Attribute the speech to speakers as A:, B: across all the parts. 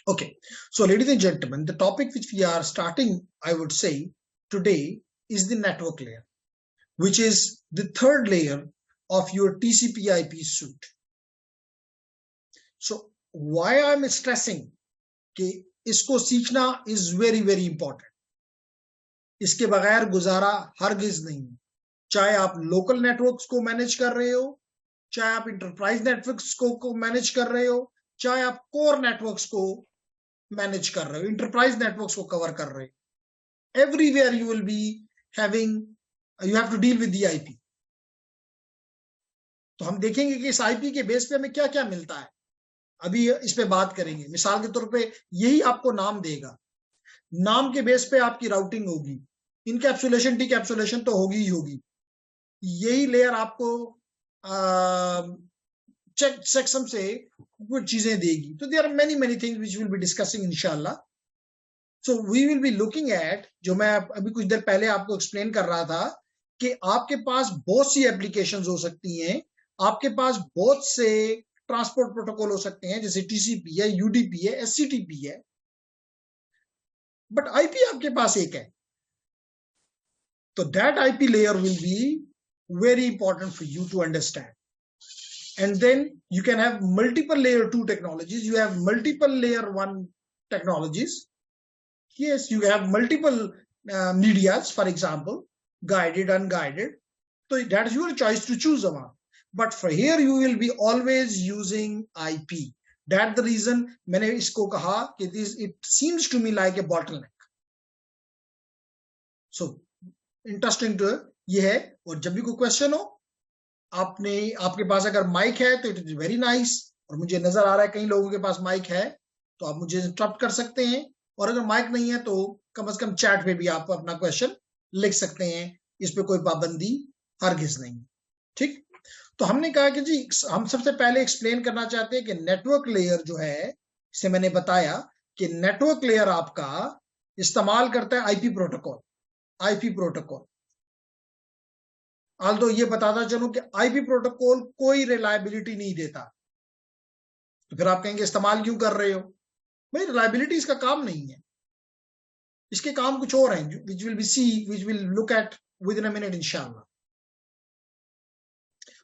A: Okay, so ladies and gentlemen, the topic which we are starting, I would say, today is the network layer, which is the third layer of your TCP/IP suite. So why I'm stressing कि इसको सीखना is very very important. इसके बगैर गुजारा हरगिज नहीं है, चाहे आप लोकल नेटवर्क्स को मैनेज कर रहे हो, चाहे आप इंटरप्राइज नेटवर्क्स को मैनेज कर रहे हो, चाहे आप कोर नेटवर्क्स को मैनेज कर रहे हो, इंटरप्राइज नेटवर्क्स को कवर कर रहे हो, everywhere you will be having, you have to deal with the IP. तो हम देखेंगे कि इस आईपी के बेस पे हमें क्या क्या मिलता है, अभी इस पे बात करेंगे. मिसाल के तौर पे यही आपको नाम देगा, नाम के बेस पे आपकी राउटिंग होगी, इनकैप्सुलेशन डिकैप्सुलेशन तो होगी ही होगी. यही लेयर आपको चेकसम से कुछ चीजें देगी. तो there are many many things which will be discussing इंशाल्लाह. So we will be looking at, जो मैं अभी कुछ देर पहले आपको एक्सप्लेन कर रहा था कि आपके पास बहुत सी एप्लीकेशंस हो सकती हैं, आपके पास बहुत से ट्रांसपोर्ट प्रोटोकॉल हो सकते हैं, जैसे टीसीपी है, यूडीपी है, एससीटीपी है, बट आईपी आपके पास एक है. तो that IP layer will be very important for you to understand. And then you can have multiple layer 2 technologies, you have multiple layer 1 technologies. Yes, you have multiple medias, for example, guided, unguided. So that's your choice to choose one. But for here you will be always using IP. That's the reason मैंने इसको कहा कि it seems to me like a bottleneck. So interesting to ये है. और जब भी कोई क्वेश्चन हो, आपके पास अगर माइक है तो इट इज वेरी नाइस, और मुझे नजर आ रहा है कई लोगों के पास माइक है, तो आप मुझे इंटरप्ट कर सकते हैं. और अगर माइक नहीं है तो कम से कम चैट पे भी आप अपना क्वेश्चन लिख सकते हैं, इस पे कोई पाबंदी हरगिज नहीं. ठीक, तो हमने कहा कि जी हम सबसे पहले एक्सप्लेन करना चाहते हैं कि नेटवर्क लेयर जो है, इसे मैंने बताया कि नेटवर्क लेयर आपका इस्तेमाल करता है IP protocol. IP protocol, Aldous ये बताता चलूं कि आईपी प्रोटोकॉल कोई रिलायबिलिटी नहीं देता. तो फिर आप कहेंगे इस्तेमाल क्यों कर रहे हो? भाई रिलायबिलिटी इसका काम नहीं है, इसके काम कुछ और हैं, which will be see, which will look at within a minute इंशाल्लाह.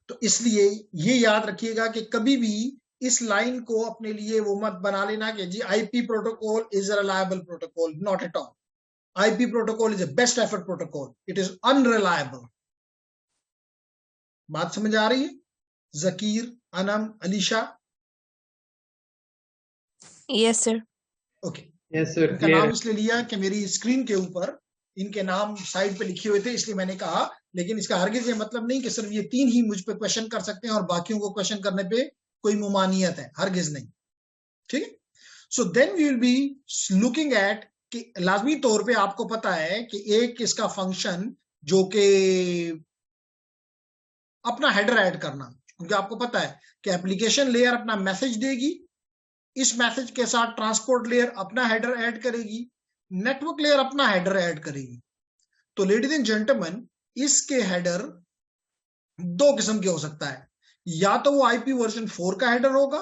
A: तो इसलिए ये याद रखिएगा कि कभी भी इस लाइन को अपने लिए वो मत बना लेना कि जी IP protocol is a reliable protocol. Not at all. IP protocol is a best effort protocol, it is unreliable. बात समझ आ रही है? Zakir, Anam, Alisha?
B: Yes sir.
A: Okay,
C: yes sir.
A: इनका नाम इसलिए लिया कि मेरी स्क्रीन के ऊपर इनके नाम साइड पे लिखे हुए थे, इसलिए मैंने कहा. लेकिन इसका हरगिज ये मतलब नहीं कि सिर्फ ये तीन ही मुझ पे क्वेश्चन कर सकते हैं और बाकियों को क्वेश्चन करने पे कोई मुमानियत है, हरगिज नहीं. ठीक है. So then we will be looking at कि लाजमी तौर पे आपको पता है कि एक इसका फंक्शन जो कि अपना हेडर ऐड करना, क्योंकि आपको पता है कि एप्लीकेशन लेयर अपना मैसेज देगी, इस मैसेज के साथ ट्रांसपोर्ट लेयर अपना हेडर ऐड करेगी, नेटवर्क लेयर अपना हेडर ऐड करेगी. तो लेडीज एंड जेंटलमैन, इसके हेडर दो किस्म के हो सकता है, या तो वो आईपी वर्जन 4 का हेडर होगा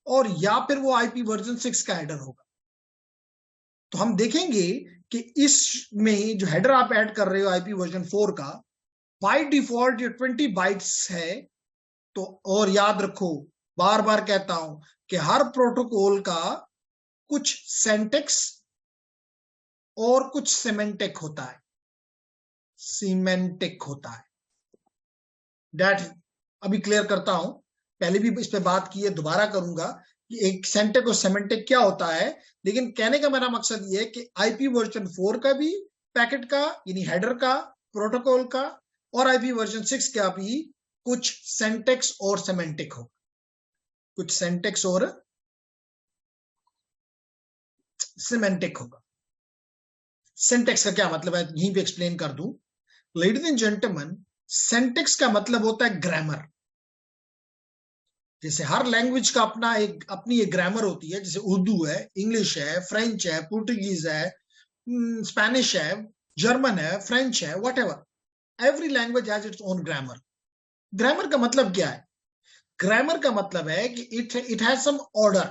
A: और या फिर वो आईपी वर्जन 6 का हेडर होगा. तो हम देखेंगे कि इसमें जो हेडर आप ऐड कर रहे हो आईपी वर्जन 4 का, बाय डिफॉल्ट ये 20 बाइट्स है. तो और याद रखो, बार बार कहता हूं कि हर प्रोटोकॉल का कुछ सिंटैक्स और कुछ सिमेंटिक होता है. सिमेंटिक होता है, दैट अभी क्लियर करता हूं. पहले भी इस पे बात की है, दोबारा करूंगा कि एक सिंटैक्स और सिमेंटिक क्या होता है. लेकिन कहने का मेरा मकसद ये है कि आईपी वर्जन 4 का भी पैकेट का यानी हेडर का प्रोटोकॉल का और आईपी वर्जन 6 का भी कुछ सिंटैक्स और सिमेंटिक होगा. कुछ सिंटैक्स और सिमेंटिक होगा. सिंटैक्स का क्या मतलब है यहीं पे एक्सप्लेन कर दूं. लेडीज एंड जेंटलमैन, सिंटैक्स का मतलब होता है ग्रामर. जैसे हर लैंग्वेज का अपनी एक ग्रामर होती है, जैसे उर्दू है, इंग्लिश है, फ्रेंच है, पुर्तगीज है, स्पेनिश है, जर्मन है, फ्रेंच है, whatever. Every language has its own grammar. Grammar का मतलब क्या है? ग्रामर का मतलब है कि it has some order.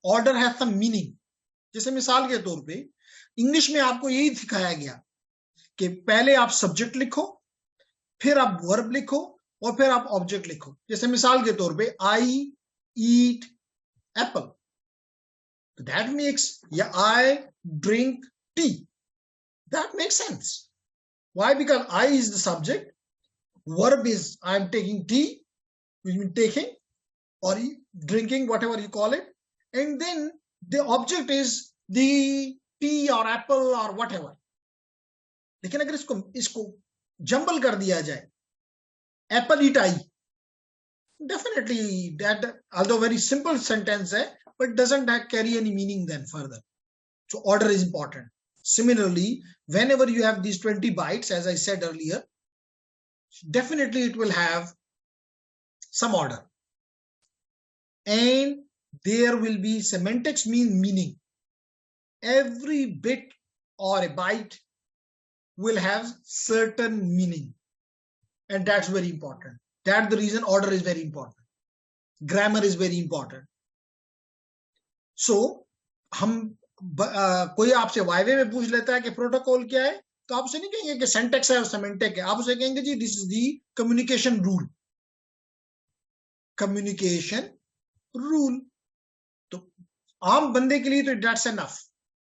A: order has some meaning. जैसे मिसाल के तौर पे इंग्लिश में आपको यही सिखाया गया कि पहले आप सब्जेक्ट लिखो, फिर आप वर्ब लिखो और फिर आप ऑब्जेक्ट लिखो. जैसे मिसाल के तौर पे आई ईट एप्पल, दैट मेक्स, या I drink tea, that makes sense. Why? Because I is the subject, verb is I am taking tea, which means taking or drinking, whatever you call it, and then the object is the tea or apple or whatever. लेकिन अगर इसको jumble कर दिया जाए, Apple eat I, definitely that, although very simple sentence है, but doesn't carry any meaning then further. So order is important. Similarly, whenever you have these 20 bytes, as I said earlier, definitely it will have some order. And there will be semantics, meaning. Every bit or a byte will have certain meaning. And that's very important. That's the reason order is very important. Grammar is very important. So, कोई आपसे वाइवे में पूछ लेता है कि protocol क्या है, तो आप उसे नहीं कहेंगे कि सिंटैक्स है और सेमेंटिक है, आप उसे कहेंगे जी this is the communication rule. Communication rule. तो आम बंदे के लिए तो दैट्स एनफ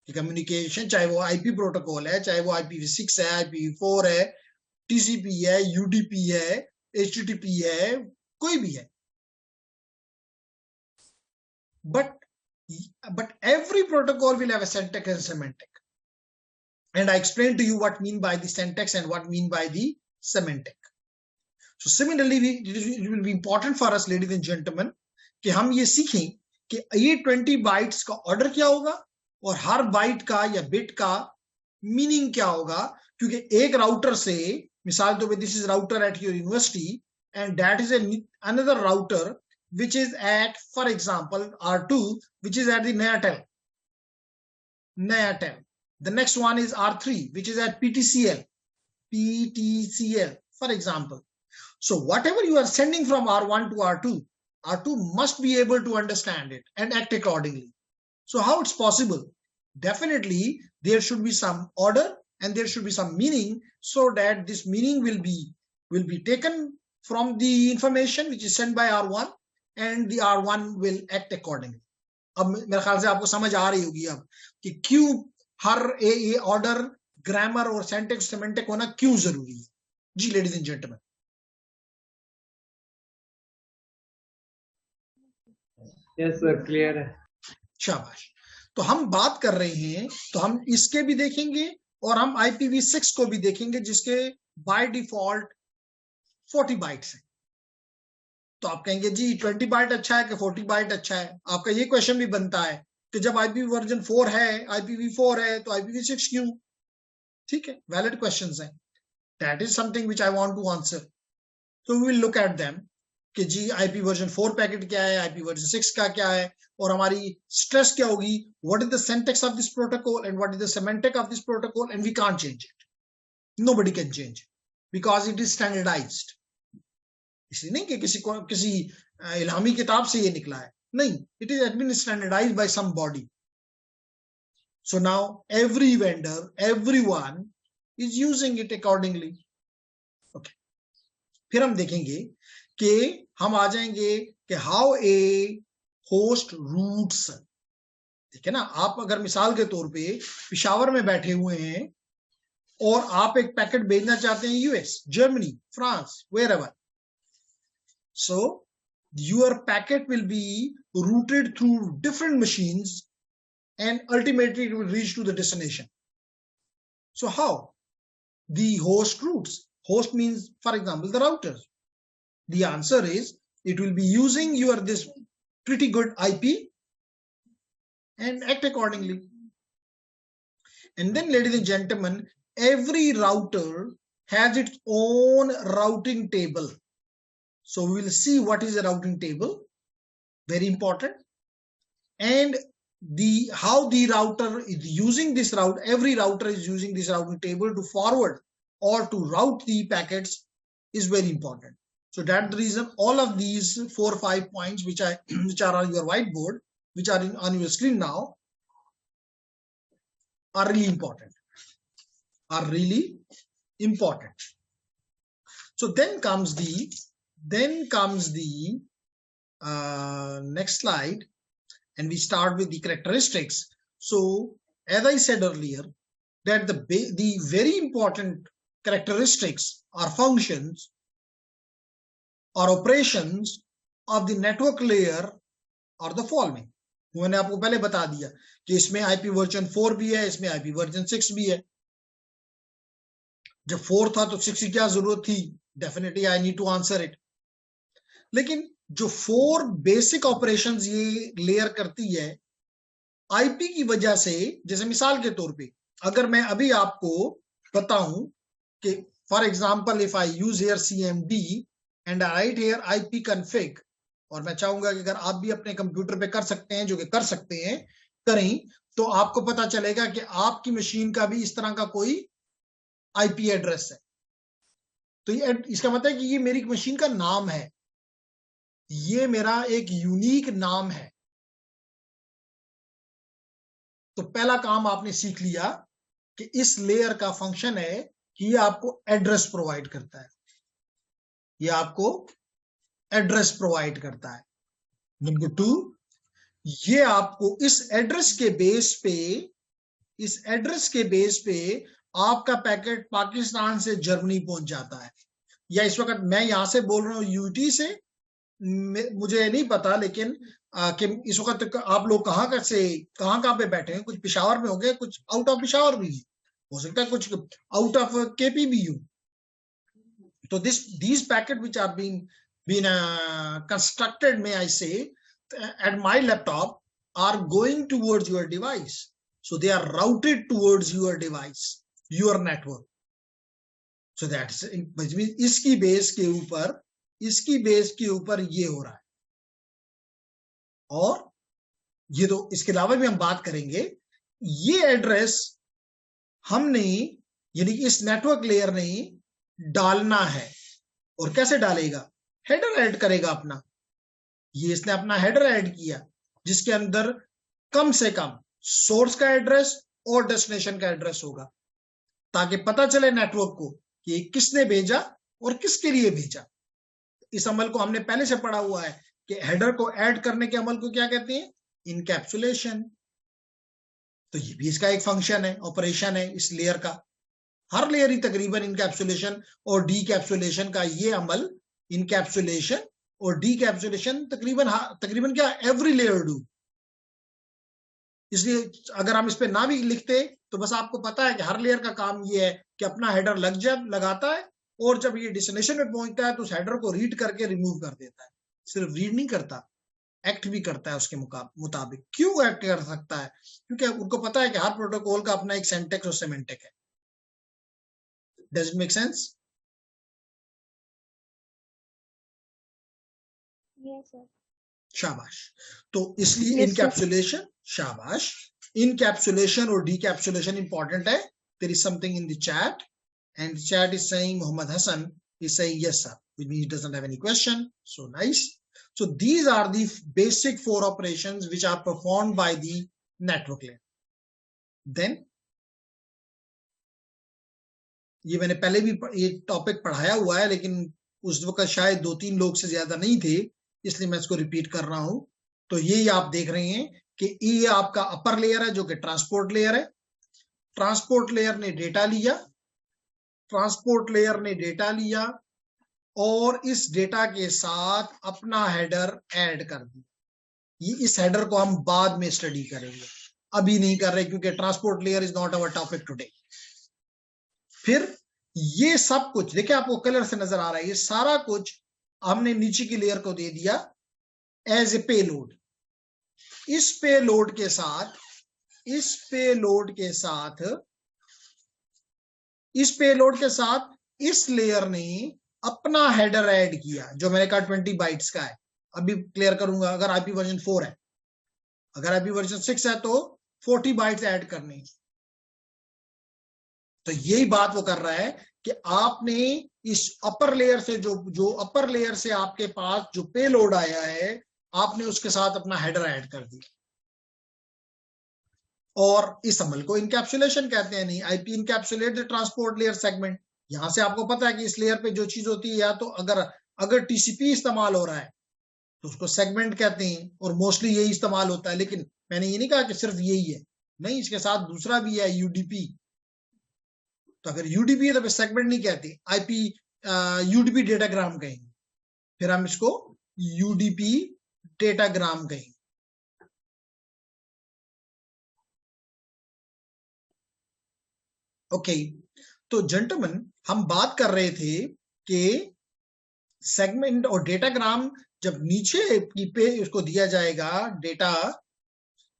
A: कि कम्युनिकेशन, चाहे वो आईपी प्रोटोकॉल है, चाहे वो IPv6 है, IPv4 है, TCP है, UDP है, HTTP है, कोई भी है. But every protocol will have a syntax and semantic. And I explained to you what mean by the syntax and what mean by the semantic. So similarly, it will be important for us, ladies and gentlemen, कि हम ये सीखें कि ये 20 bytes का order क्या होगा और हर byte का या bit का meaning क्या होगा. क्योंकि एक router से, मिसाल तो this is router at your university and that is another router which is at, for example, R2, which is at the Nayatel. The next one is R3, which is at PTCL, for example. So whatever you are sending from R1 to R2, R2 must be able to understand it and act accordingly. So how it's possible? Definitely, there should be some order and there should be some meaning, so that this meaning will be taken from the information which is sent by R1, and the R1 will act accordingly. अब मेरे ख्याल से आपको समझ आ रही होगी अब कि क्यों हर ये ऑर्डर, ग्रामर और सिंटैक्स सेमेंटिक होना क्यों जरूरी है. जी ladies and gentleman.
B: Yes sir, clear है.
A: शाबाश. तो हम बात कर रहे हैं, तो हम इसके भी देखेंगे और हम IPv6 को भी देखेंगे, जिसके बाय डिफॉल्ट 40 बाइट्स हैं. तो आप कहेंगे जी 20 बाइट अच्छा है कि 40 बाइट अच्छा है. आपका ये क्वेश्चन भी बनता है कि जब IPv वर्जन 4 है, IPv4 है, तो IPv6 क्यों? ठीक है, वैलिड क्वेश्चंस हैं. That is something which I want to answer. तो we will look at them कि जी IP वर्जन 4 पैकेट क्या है, IP वर्जन 6 का क्या है, और हमारी स्ट्रेस क्या होगी. What is the syntax of this protocol and what is the semantic of this protocol, and we can't change it. Nobody can change because it is standardised. इसलिए नहीं कि किसी इलामी किताब से ये निकला है, नहीं. It is been standardised by some body. So now every vendor, everyone is using it accordingly. Okay, फिर हम देखेंगे कि हम आ जाएंगे कि हाउ ए होस्ट रूट्स. ठीक है ना. आप अगर मिसाल के तौर पे पिशावर में बैठे हुए हैं और आप एक पैकेट भेजना चाहते हैं US, Germany, France, wherever. So your packet will be routed through different machines and ultimately it will reach to the destination. So how? The host routes. Host means, for example, the routers. The answer is it will be using this pretty good IP and act accordingly. And then, ladies and gentlemen, every router has its own routing table. So we will see what is a routing table, very important, and how the router is using this route. Every router is using this routing table to forward or to route the packets is very important. So that's the reason all of these 4 or 5 points which are on your whiteboard, which are on your screen now are really important. So then comes the next slide, and we start with the characteristics. So as I said earlier, that the very important characteristics or functions or operations of the network layer are the following. मैंने आपको पहले बता दिया कि इसमें IP version 4 भी है, इसमें IP वर्जन 6 भी है. जब 4 था तो 6 की क्या जरूरत थी? Definitely I need to answer it. लेकिन जो 4 बेसिक ऑपरेशंस ये लेयर करती है आईपी की वजह से, जैसे मिसाल के तौर पे अगर मैं अभी आपको बताऊं कि for example if I use here CMD and I write here IP config, और मैं चाहूंगा कि अगर आप भी अपने कंप्यूटर पे कर सकते हैं, जो कि कर सकते हैं, करें, तो आपको पता चलेगा कि आपकी मशीन का भी इस तरह का कोई IP एड्रेस है. तो ये इसका मतलब है कि ये मेरी मशीन का नाम है, ये मेरा एक यूनिक नाम है. तो पहला काम आपने सीख लिया कि इस लेयर का फंक्शन है कि ये आपको एड्रेस प्रोवाइड करता है, ये आपको एड्रेस प्रोवाइड करता है. नंबर 2, ये आपको इस एड्रेस के बेस पे आपका पैकेट पाकिस्तान से जर्मनी पहुंच जाता है. या इस वक्त मैं यहां से बोल रहा हूं यूटी से, मुझे नहीं पता, लेकिन कि इस वक्त आप लोग कहां पे बैठे हैं. कुछ पिशावर में हो गए, कुछ आउट ऑफ पिशावर भी हो सकता है, कुछ आउट ऑफ केपी भी हो. तो these packet which are being constructed, may I say, at my laptop are going towards your device. So they are routed towards your device, your network. So that's इसकी base के ऊपर ये हो रहा है. और ये तो इसके अलावा भी हम बात करेंगे. ये एड्रेस हमने, यानी कि इस नेटवर्क लेयर ने डालना है. और कैसे डालेगा? हेडर ऐड करेगा अपना. ये इसने अपना हेडर ऐड किया जिसके अंदर कम से कम सोर्स का एड्रेस और डेस्टिनेशन का एड्रेस होगा, ताकि पता चले नेटवर्क को कि किसने भेजा और किसके लिए भेजा. इस अमल को हमने पहले से पढ़ा हुआ है कि हेडर को ऐड करने के अमल को क्या कहते हैं? इनकैप्सुलेशन. तो ये भी इसका एक फंक्शन है, ऑपरेशन है इस लेयर का. हर लेयर ही तकरीबन इनकैप्सुलेशन और डीकैप्सुलेशन का ये अमल, इनकैप्सुलेशन और डीकैप्सुलेशन तकरीबन क्या एवरी लेयर डू. इसलिए अगर हम इस पे ना भी लिखते तो बस आपको पता है कि हर लेयर का काम ये है कि अपना हेडर लगाता है, और जब ये डेस्टिनेशन में पहुंचता है तो उस हेडर को रीड करके रिमूव कर देता है. सिर्फ रीड नहीं करता, एक्ट भी करता है उसके मुताबिक. क्यों एक्ट कर सकता है? क्योंकि उनको पता है कि हर प्रोटोकॉल का अपना एक सिंटैक्स और सिमेंटिक है. Does it make sense?
C: Yes, sir.
A: शाबाश. तो इसलिए इनकैप्सुलेशन, शाबाश, इनकैप्सुलेशन और डीकैप्सुलेशन इंपॉर्टेंट है. There is something in the chat, and the chat is saying Muhammad Hassan is saying yes sir, which means he doesn't have any question. So nice. So these are the basic 4 operations which are performed by the network layer. Then ये मैंने पहले भी ये topic पढ़ाया हुआ है, लेकिन उस वक्त शायद 2-3 लोग से ज्यादा नहीं थे, इसलिए मैं इसको रिपीट कर रहा हूं. तो ये आप देख रहे हैं कि ये आपका अपर लेयर है जो कि ट्रांसपोर्ट लेयर है. ट्रांसपोर्ट लेयर ने डेटा लिया और इस डेटा के साथ अपना हेडर ऐड कर दिया. ये इस हेडर को हम बाद में स्टडी करेंगे, अभी नहीं कर रहे, क्योंकि transport layer is not our topic today. फिर ये सब कुछ देखिए, आपको कलर से नजर आ रहा है, ये सारा कुछ हमने नीचे की लेयर को दे दिया एज ए पेलोड. इस पेलोड के साथ इस लेयर ने अपना हेडर ऐड किया, जो मैंने कहा 20 बाइट्स का है. अभी क्लियर करूंगा. अगर आईपी वर्जन 4 है, अगर आईपी वर्जन 6 है तो 40 बाइट्स ऐड करने. तो यही बात वो कर रहा है कि आपने इस अपर लेयर से जो अपर लेयर से आपके पास जो पेलोड आया है, आपने उसके साथ अपना हेडर ऐड कर दिया. और इस अमल को इनकैप्सुलेशन कहते हैं। नहीं, IP encapsulate the transport layer segment. यहां से आपको पता है कि इस लेयर पे जो चीज होती है, या तो अगर टीसीपी इस्तेमाल हो रहा है तो उसको सेगमेंट कहते हैं, और मोस्टली यही इस्तेमाल होता है। लेकिन मैंने ये नहीं कहा कि सिर्फ यही है, नहीं, इसके साथ दूसरा भी है, यूडीपी। तो अगर यूडीपी है तो फिर सेगमेंट नहीं कहते, आईपी यूडीपी डेटाग्राम कहेंगे, फिर हम इसको यूडीपी डेटाग्राम कहेंगे। ओके, तो जेंटलमैन, हम बात कर रहे थे कि सेगमेंट और डेटाग्राम जब नीचे की पे उसको दिया जाएगा डेटा,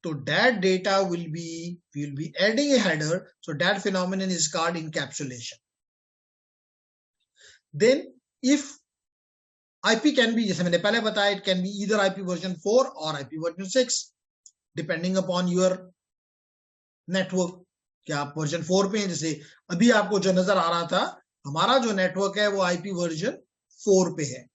A: तो that data will be adding a header, so that phenomenon is called encapsulation. Then if IP can be, जैसे मैंने पहले बताया, it can be either IP version 4 or IP version 6 depending upon your network। क्या आप version 4 पे हैं? जैसे अभी आपको जो नजर आ रहा था, हमारा जो नेटवर्क है वो IP वर्जन 4 पे है,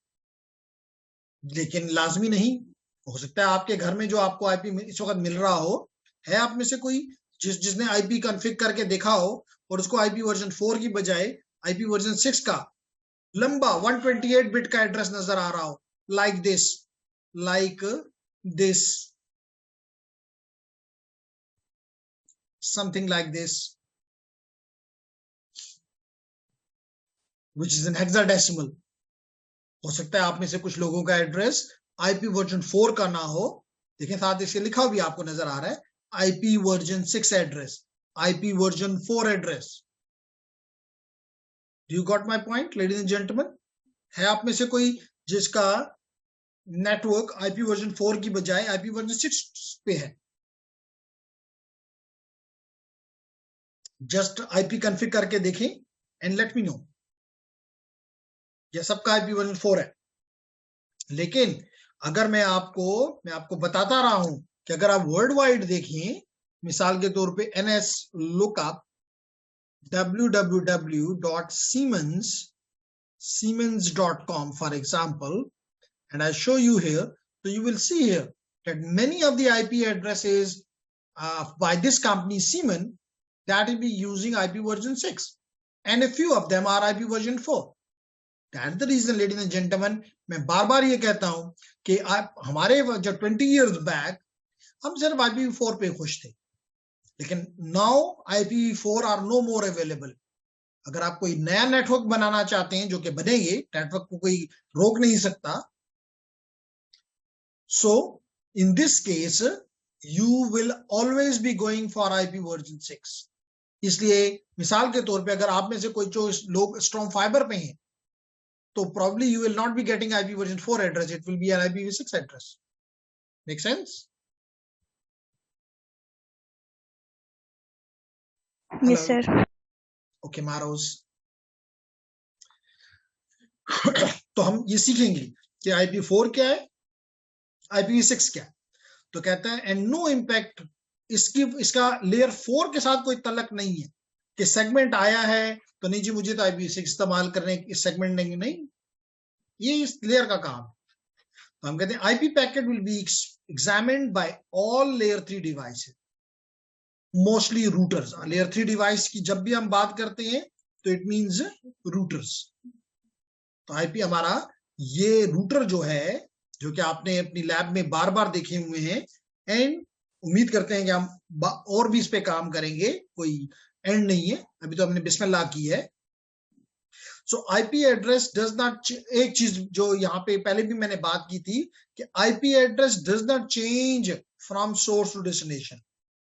A: लेकिन लाजमी नहीं, हो सकता है आपके घर में जो आपको आईपी इस वक्त मिल रहा हो, है आप में से कोई जिसने आईपी कॉन्फ़िगर करके देखा हो और उसको आईपी वर्जन 4 की बजाय आईपी वर्जन 6 का लंबा 128 बिट का एड्रेस नजर आ रहा हो, like this something like this, which is an hexadecimal. हो सकता है आप में से कुछ लोगों का एड्रेस आईपी वर्जन 4 का ना हो, देखें साथ इसके लिखा भी आपको नजर आ रहा है, IP version 6 address, IP version 4 address. Do you got my point ladies and gentleman? है आप में से कोई जिसका नेटवर्क आईपी वर्जन 4 की बजाय आईपी वर्जन 6 पे है? जस्ट आईपी कॉन्फ़िगर करके देखें एंड लेट मी नो। ये सबका आईपी वर्जन 4 है, लेकिन अगर मैं आपको बताता रहा हूं कि अगर आप वर्ल्ड वाइड देखें, मिसाल के तौर पे NS lookup www.siemens.com for example, and I show you here, so you will see here that many of the IP addresses by this company Siemens, that will be using IP version 6, and a few of them are IP version 4. That's the reason, ladies and gentlemen, मैं बार बार ये कहता हूं कि हमारे जब 20 years back हम सिर्फ IPv4 पे खुश थे, लेकिन now IPv4 are no more available. अगर आप कोई नया नेटवर्क बनाना चाहते हैं, जो कि बनेंगे, नेटवर्क को कोई रोक नहीं सकता, so in this case you will always be going for IP version 6. इसलिए मिसाल के तौर पे अगर आप में से कोई जो लोग स्ट्रॉन्ग फाइबर पे हैं, तो probably you will not be getting IP version 4 address, it will be an IPv6 address. Make sense?
C: Yes, sir.
A: Okay, Maros. तो हम ये सीखेंगे कि IPv4 क्या है, IPv6 क्या है। तो कहता है एंड नो इम्पैक्ट, इसका लेयर 4 के साथ कोई तल्लक नहीं है कि सेगमेंट आया है तो नहीं जी मुझे तो IPv6 इस्तेमाल करने की सेगमेंट नहीं, ये इस लेयर का काम। तो हम कहते हैं IP packet will be examined bye all layer 3 devices, mostly routers. Layer 3 device की जब भी हम बात करते हैं तो इट मींस रूटर्स। तो आईपी हमारा ये रूटर जो है, जो कि आपने अपनी लैब में बार बार देखे हुए हैं, एंड उम्मीद करते हैं कि हम और भी इस पे काम करेंगे, कोई एंड नहीं है, अभी तो हमने बिस्मिल्लाह की है। सो आईपी एड्रेस डज नॉट, एक चीज जो यहाँ पे पहले भी मैंने बात की थी कि IP address does not change from source to destination.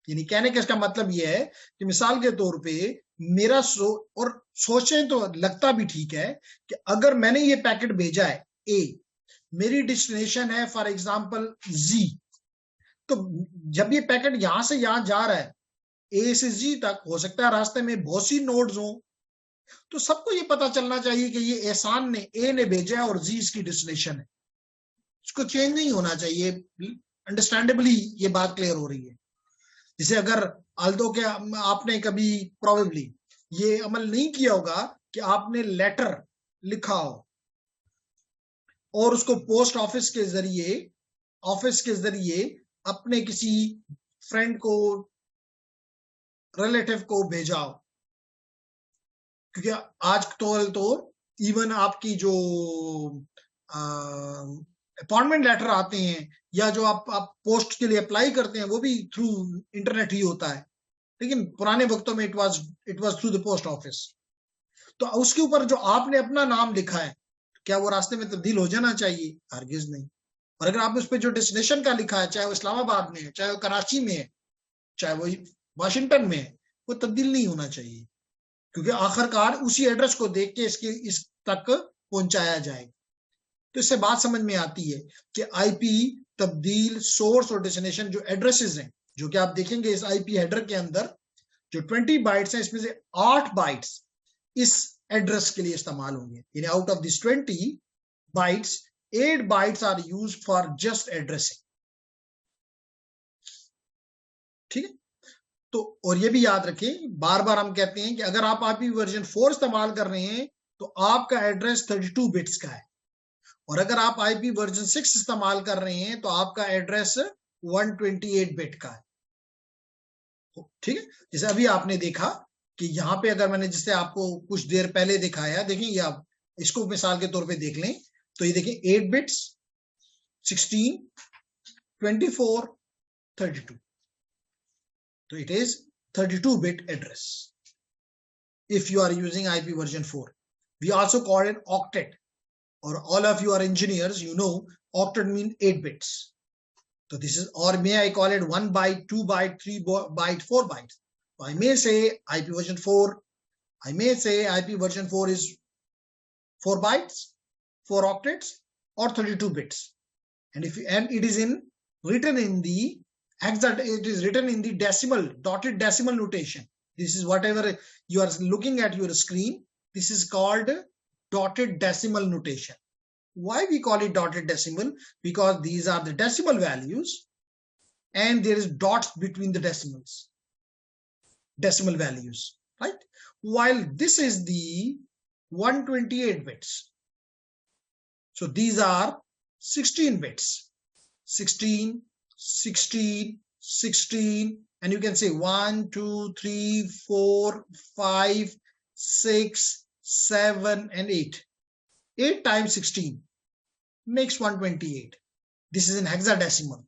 A: यानी कहने का इसका मतलब यह है कि मिसाल के तौर पे मेरा और सोचें तो लगता भी ठीक है कि अगर मैंने ये पैकेट भेजा है ए, मेरी डेस्टिनेशन है फॉर एग्जांपल जी, तो जब ये पैकेट यहां से यहां जा रहा है ए से जी तक, हो सकता है रास्ते में बहुत सी नोड्स हों, तो सबको ये पता चलना चाहिए कि ये एहसान ने ए ने भेजा है और जी इसकी डेस्टिनेशन है, इसको चेंज नहीं होना चाहिए। अंडरस्टैंडेबली ये बात क्लियर हो रही है। जैसे अगर आल्दो के आपने कभी प्रोबेबली ये अमल नहीं किया होगा कि आपने लेटर लिखा हो और उसको पोस्ट ऑफिस के जरिए अपने किसी फ्रेंड को रिलेटिव को भेजाओ, क्योंकि आज तो इवन आपकी जो अपॉइंटमेंट लेटर आते हैं या जो आप पोस्ट के लिए अप्लाई करते हैं वो भी थ्रू इंटरनेट ही होता है, लेकिन पुराने वक्तों में it was through the post office. तो उसके ऊपर जो आपने अपना नाम लिखा है, क्या वो रास्ते में तब्दील हो जाना चाहिए? हरगिज नहीं। और अगर आप उस पर जो डेस्टिनेशन का लिखा है, चाहे वो इस्लामाबाद में है, चाहे वो कराची में है, चाहे वो वाशिंगटन में है, वो तब्दील नहीं होना चाहिए, क्योंकि आखिरकार उसी एड्रेस को देख के इस तक पहुंचाया जाएगा। तो इससे बात समझ में आती है कि आईपी तब्दील, सोर्स और डेस्टिनेशन जो एड्रेसेस हैं, जो कि आप देखेंगे इस आईपी हेडर के अंदर जो 20 बाइट्स हैं, इसमें से 8 बाइट्स इस एड्रेस के लिए इस्तेमाल होंगे, यानी out of this 20 bytes 8 bytes are used for just addressing. ठीक है, तो और ये भी याद रखें, बार बार हम कहते हैं कि अगर आप आईपी वर्जन 4 इस्तेमाल कर रहे हैं तो आपका एड्रेस 32 बिट्स का है, और अगर आप आईपी वर्जन 6 इस्तेमाल कर रहे हैं तो आपका एड्रेस 128 बिट का है। ठीक है, जैसे अभी आपने देखा कि यहाँ पे अगर मैंने जिससे आपको कुछ देर पहले दिखाया, देखें ये आप इसको मिसाल के तौर पे देख लें, तो ये देखें 8 बिट्स, 16, 24, 32, तो it is 32-bit address if you are using IP version 4. We also call it octet, or all of you are engineers, you know octet means 8 bits. So this is, or may I call it 1 byte, 2 byte, 3 byte, 4 bytes. So I may say IP version 4, I may say IP version 4 is 4 bytes, 4 octets, or 32 bits. And it is written in the it is written in the decimal, dotted decimal notation. This is whatever you are looking at your screen. This is called dotted decimal notation. Why we call it dotted decimal? Because these are the decimal values and there is dots between the decimal values, right? While this is the 128 bits. So these are 16 bits, 16, 16, 16, and you can say 1, 2, 3, 4, 5, 6, 7, and 8. 8 times 16 makes 128. This is in hexadecimal.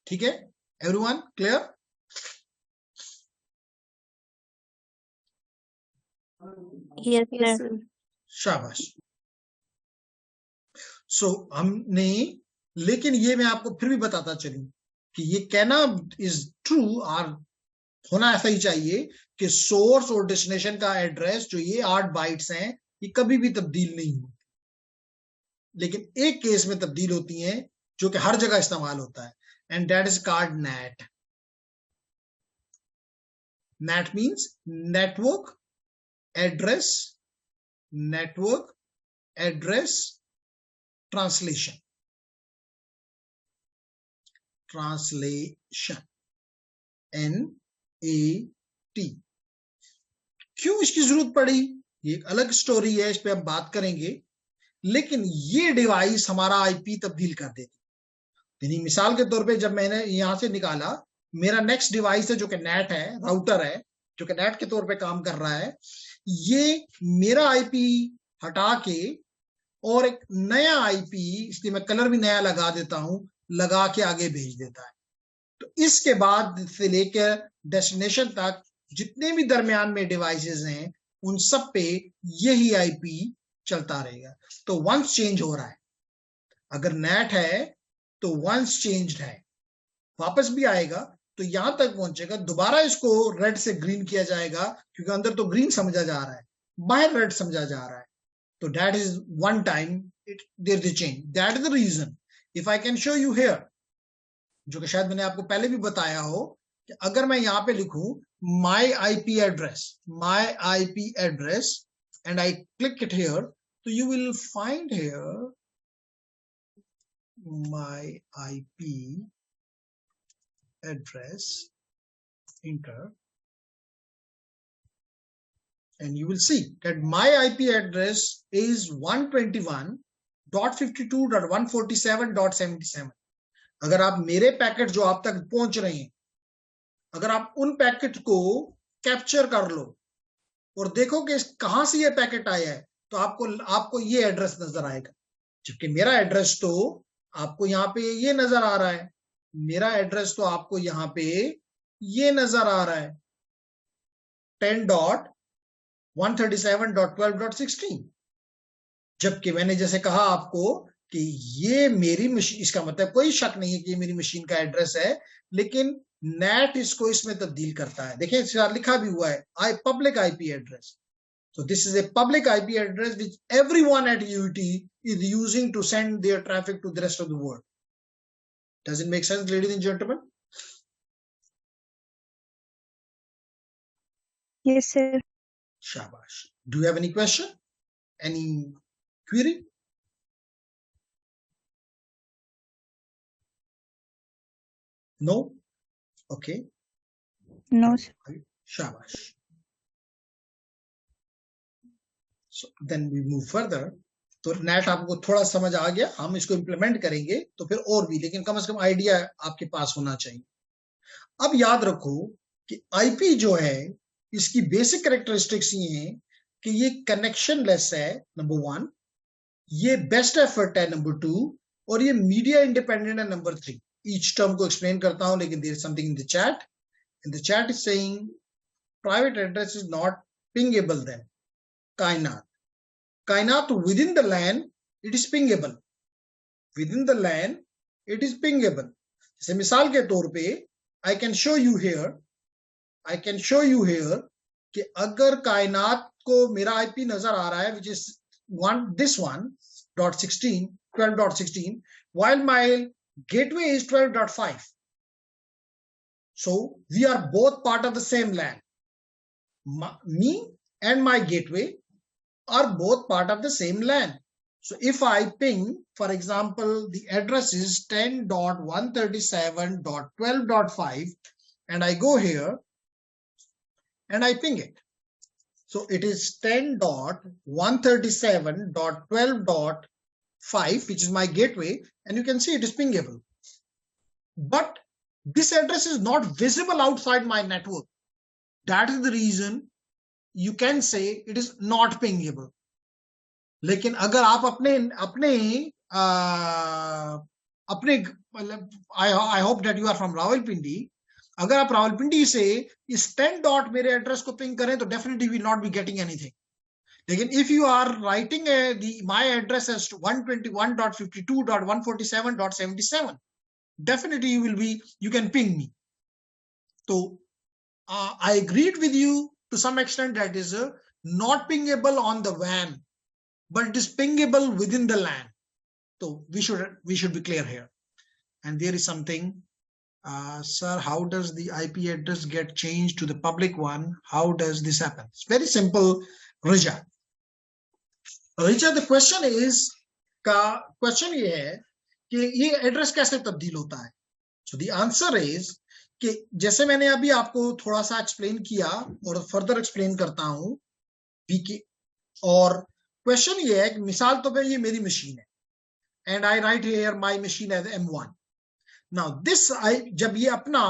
A: Okay, everyone clear?
C: Yes, sir.
A: शाबाश। सो हमने, लेकिन ये मैं आपको फिर भी बताता चलूं कि ये कहना इज ट्रू, और होना ऐसा ही चाहिए कि सोर्स और डेस्टिनेशन का एड्रेस जो ये 8 बाइट्स हैं, ये कभी भी तब्दील नहीं होती, लेकिन एक केस में तब्दील होती हैं जो कि हर जगह इस्तेमाल होता है, and that is called net. Net means network address translation. NAT। क्यों इसकी जरूरत पड़ी, ये एक अलग स्टोरी है, इस पे हम बात करेंगे, लेकिन ये डिवाइस हमारा आईपी तब्दील कर देती। यानी मिसाल के तौर पे जब मैंने यहां से निकाला, मेरा नेक्स्ट डिवाइस है जो कि नेट है, राउटर है, जो कि नेट के तौर पे काम कर रहा है, ये मेरा आईपी हटा के और एक नया आईपी, इसलिए मैं कलर भी नया लगा देता हूं, लगा के आगे भेज देता है। तो इसके बाद से लेकर डेस्टिनेशन तक जितने भी दरमियान में डिवाइसेस हैं, उन सब पे यही आईपी चलता रहेगा। तो वंस चेंज हो रहा है, अगर नेट है तो वंस चेंज्ड है, वापस भी आएगा तो यहां तक पहुंचेगा, दोबारा इसको रेड से ग्रीन किया जाएगा, क्योंकि अंदर तो ग्रीन समझा जा रहा है, बाहर रेड समझा जा रहा है। तो that is one time there is change. That is the reason. If I can show you here, जो कि शायद मैंने आपको पहले भी बताया हो, कि अगर मैं यहां पे लिखूं my IP address and I click it here, तो you will find here my IP address, enter, and you will see that my IP address is 121.52.147.77। अगर आप मेरे पैकेट जो आप तक पहुंच रहे हैं अगर आप उन पैकेट को कैप्चर कर लो और देखो कि कहां से ये पैकेट आया है, तो आपको ये एड्रेस नजर आएगा। जबकि मेरा एड्रेस तो आपको यहाँ पे ये नजर आ रहा है, मेरा एड्रेस तो आपको यहाँ पे ये नजर आ रहा है 10.137.12.16। जबकि मैंने जैसे कहा आपको कि ये मेरी मशीन, इसका मतलब कोई शक नहीं है कि ये मेरी मशीन का एड्रेस है, लेकिन नेट इसको इसमें तब्दील करता है। देखिए इसके साथ लिखा भी हुआ है public IP address. So this is a public IP address which everyone at UT is using to send their traffic to the rest of the world. Does it make sense, ladies and gentlemen?
C: Yes, sir.
A: Shabash. Do you have any question? Any query? No? Okay.
C: No, sir.
A: Shabash. So then we move further. तो net आपको थोड़ा समझ आ गया, हम इसको implement करेंगे तो फिर और भी, लेकिन कम से कम आइडिया आपके पास होना चाहिए। अब याद रखो कि आईपी जो है इसकी बेसिक कैरेक्टरिस्टिक्स ये हैं कि ये कनेक्शन लेस है नंबर 1, ये बेस्ट एफर्ट है नंबर 2, और ये मीडिया इंडिपेंडेंट है नंबर 3। ईच टर्म को एक्सप्लेन करता हूं, लेकिन there is something in the chat. In the chat is saying private address is not pingable then Kainat. Kainat within the LAN it is pingable, within the LAN it is pingable। जैसे मिसाल के तौर पे I can show you here कि अगर कायनात को मेरा IP नजर आ रहा है which is this one .16 12.16 while my gateway is 12.5, so we are both part of the same LAN. Me and my gateway are both part of the same LAN. So if I ping, for example, the address is 10.137.12.5 and I go here and I ping it. So it is 10.137.12.5, which is my gateway, and you can see it is pingable. But this address is not visible outside my network. That is the reason you can say it is not pingable। लेकिन अगर आप अपने I hope that you are from Rawalpindi, अगर आप रावलपिंडी से इस 10 dot मेरे address को पिंग करें तो definitely will not be getting anything। लेकिन if you are writing my address as 121.52.147.77, definitely you can ping me। So I agreed with you to some extent that is not pingable on the WAN, but it is pingable within the LAN. So we should be clear here. And there is something, sir, how does the IP address get changed to the public one? How does this happen? It's very simple, Rija. Rija, the question is, question ये है कि ये address कैसे तब्दील होता है? So the answer is कि जैसे मैंने अभी आपको थोड़ा सा एक्सप्लेन किया और फर्दर एक्सप्लेन करता हूं बीके। और क्वेश्चन ये है कि मिसाल तो पे ये मेरी मशीन है and I write here my machine as M1। Now this जब ये अपना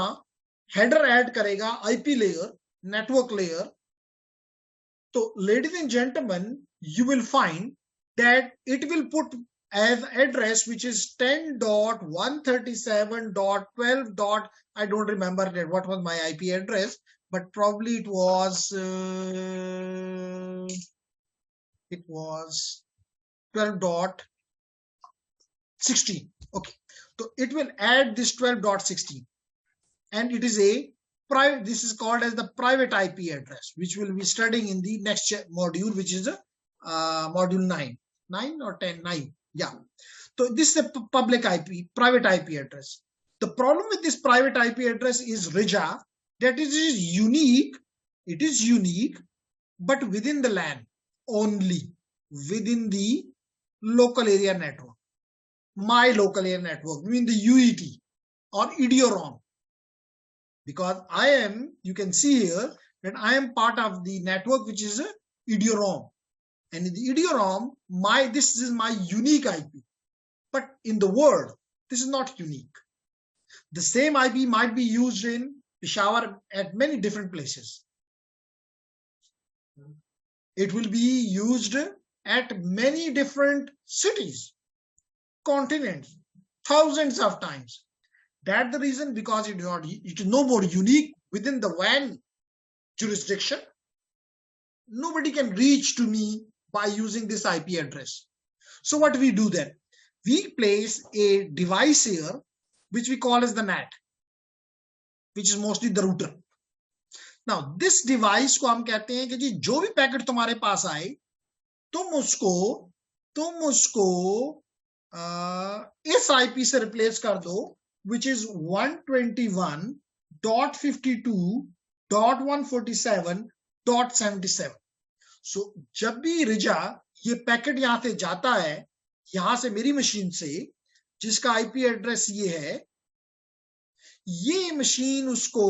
A: हेडर ऐड करेगा आईपी लेयर, नेटवर्क लेयर, तो ladies and gentleman you will find that it will put as address which is 10.137.12. I don't remember what was my IP address, but probably it was 12.16. Okay, so it will add this 12.16 and it is a private, this is called as the private IP address, which we'll be studying in the next module, which is module 9 or 10, 9. Yeah, so this is a public IP, private IP address. The problem with this private IP address is Rija, that it is unique. It is unique, but within the LAN only, within the local area network, my local area network, mean the UET or EDOROM. Because I am, you can see here that I am part of the network which is a EDOROM. And in the EDOROM, this is my unique IP. But in the world, this is not unique. The same IP might be used in Peshawar at many different places. It will be used at many different cities, continents, thousands of times. That's the reason, because it is no more unique within the WAN jurisdiction. Nobody can reach to me by using this IP address. So what we do then? We place a device here, which we call as the NAT, which is mostly the router. Now this device को हम कहते हैं कि जी जो भी packet तुम्हारे पास आए, तुम उसको इस IP से रिप्लेस कर दो, which is 121.52.147.77. So जब भी रिजा ये पैकेट यहां से जाता है, यहां से मेरी मशीन से, जिसका IP एड्रेस ये है, ये मशीन उसको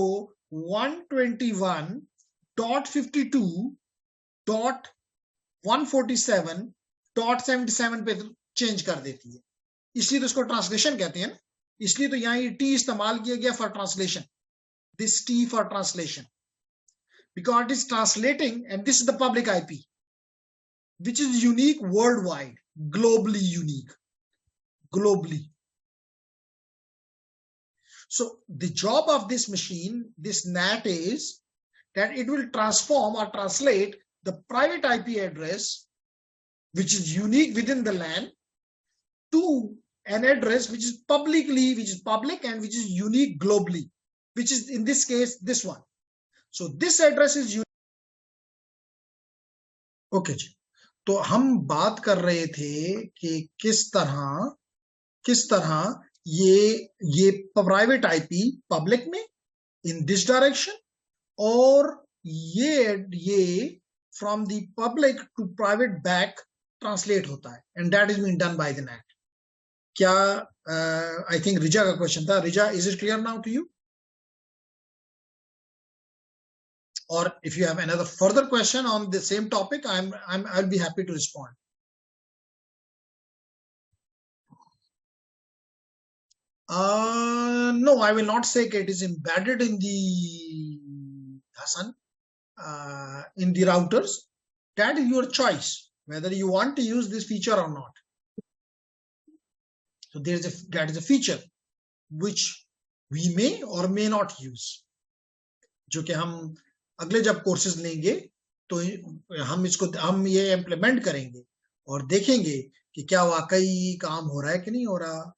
A: 121.52.147.77 पे चेंज कर देती है. इसलिए तो इसको ट्रांसलेशन कहते हैं. इसलिए तो यहाँ ये टी इस्तेमाल किया गया for translation. This T for translation, because it is translating, and this is the public IP, which is unique worldwide, globally unique, globally. So the job of this machine, this NAT, is that it will transform or translate the private IP address, which is unique within the LAN, to an address which is public and which is unique globally, which is in this case this one. So this address is unique. Okay जी, तो हम बात कर रहे थे कि किस तरह ये प्राइवेट आईपी पब्लिक में इन दिस डायरेक्शन, और ये from the public to private back translate होता है, and that is being done by the NAT. क्या आई थिंक रिजा का क्वेश्चन था. Riza, is it clear now to you? Or if you have another further question on the same topic, I'll be happy to respond. No, I will not say it is embedded in the Hassan, in the routers. That is your choice, whether you want to use this feature or not. So that is a feature which we may or may not use, जो कि हम अगले जब courses लेंगे तो हम ये implement करेंगे और देखेंगे कि क्या वाकई काम हो रहा है कि नहीं हो रहा.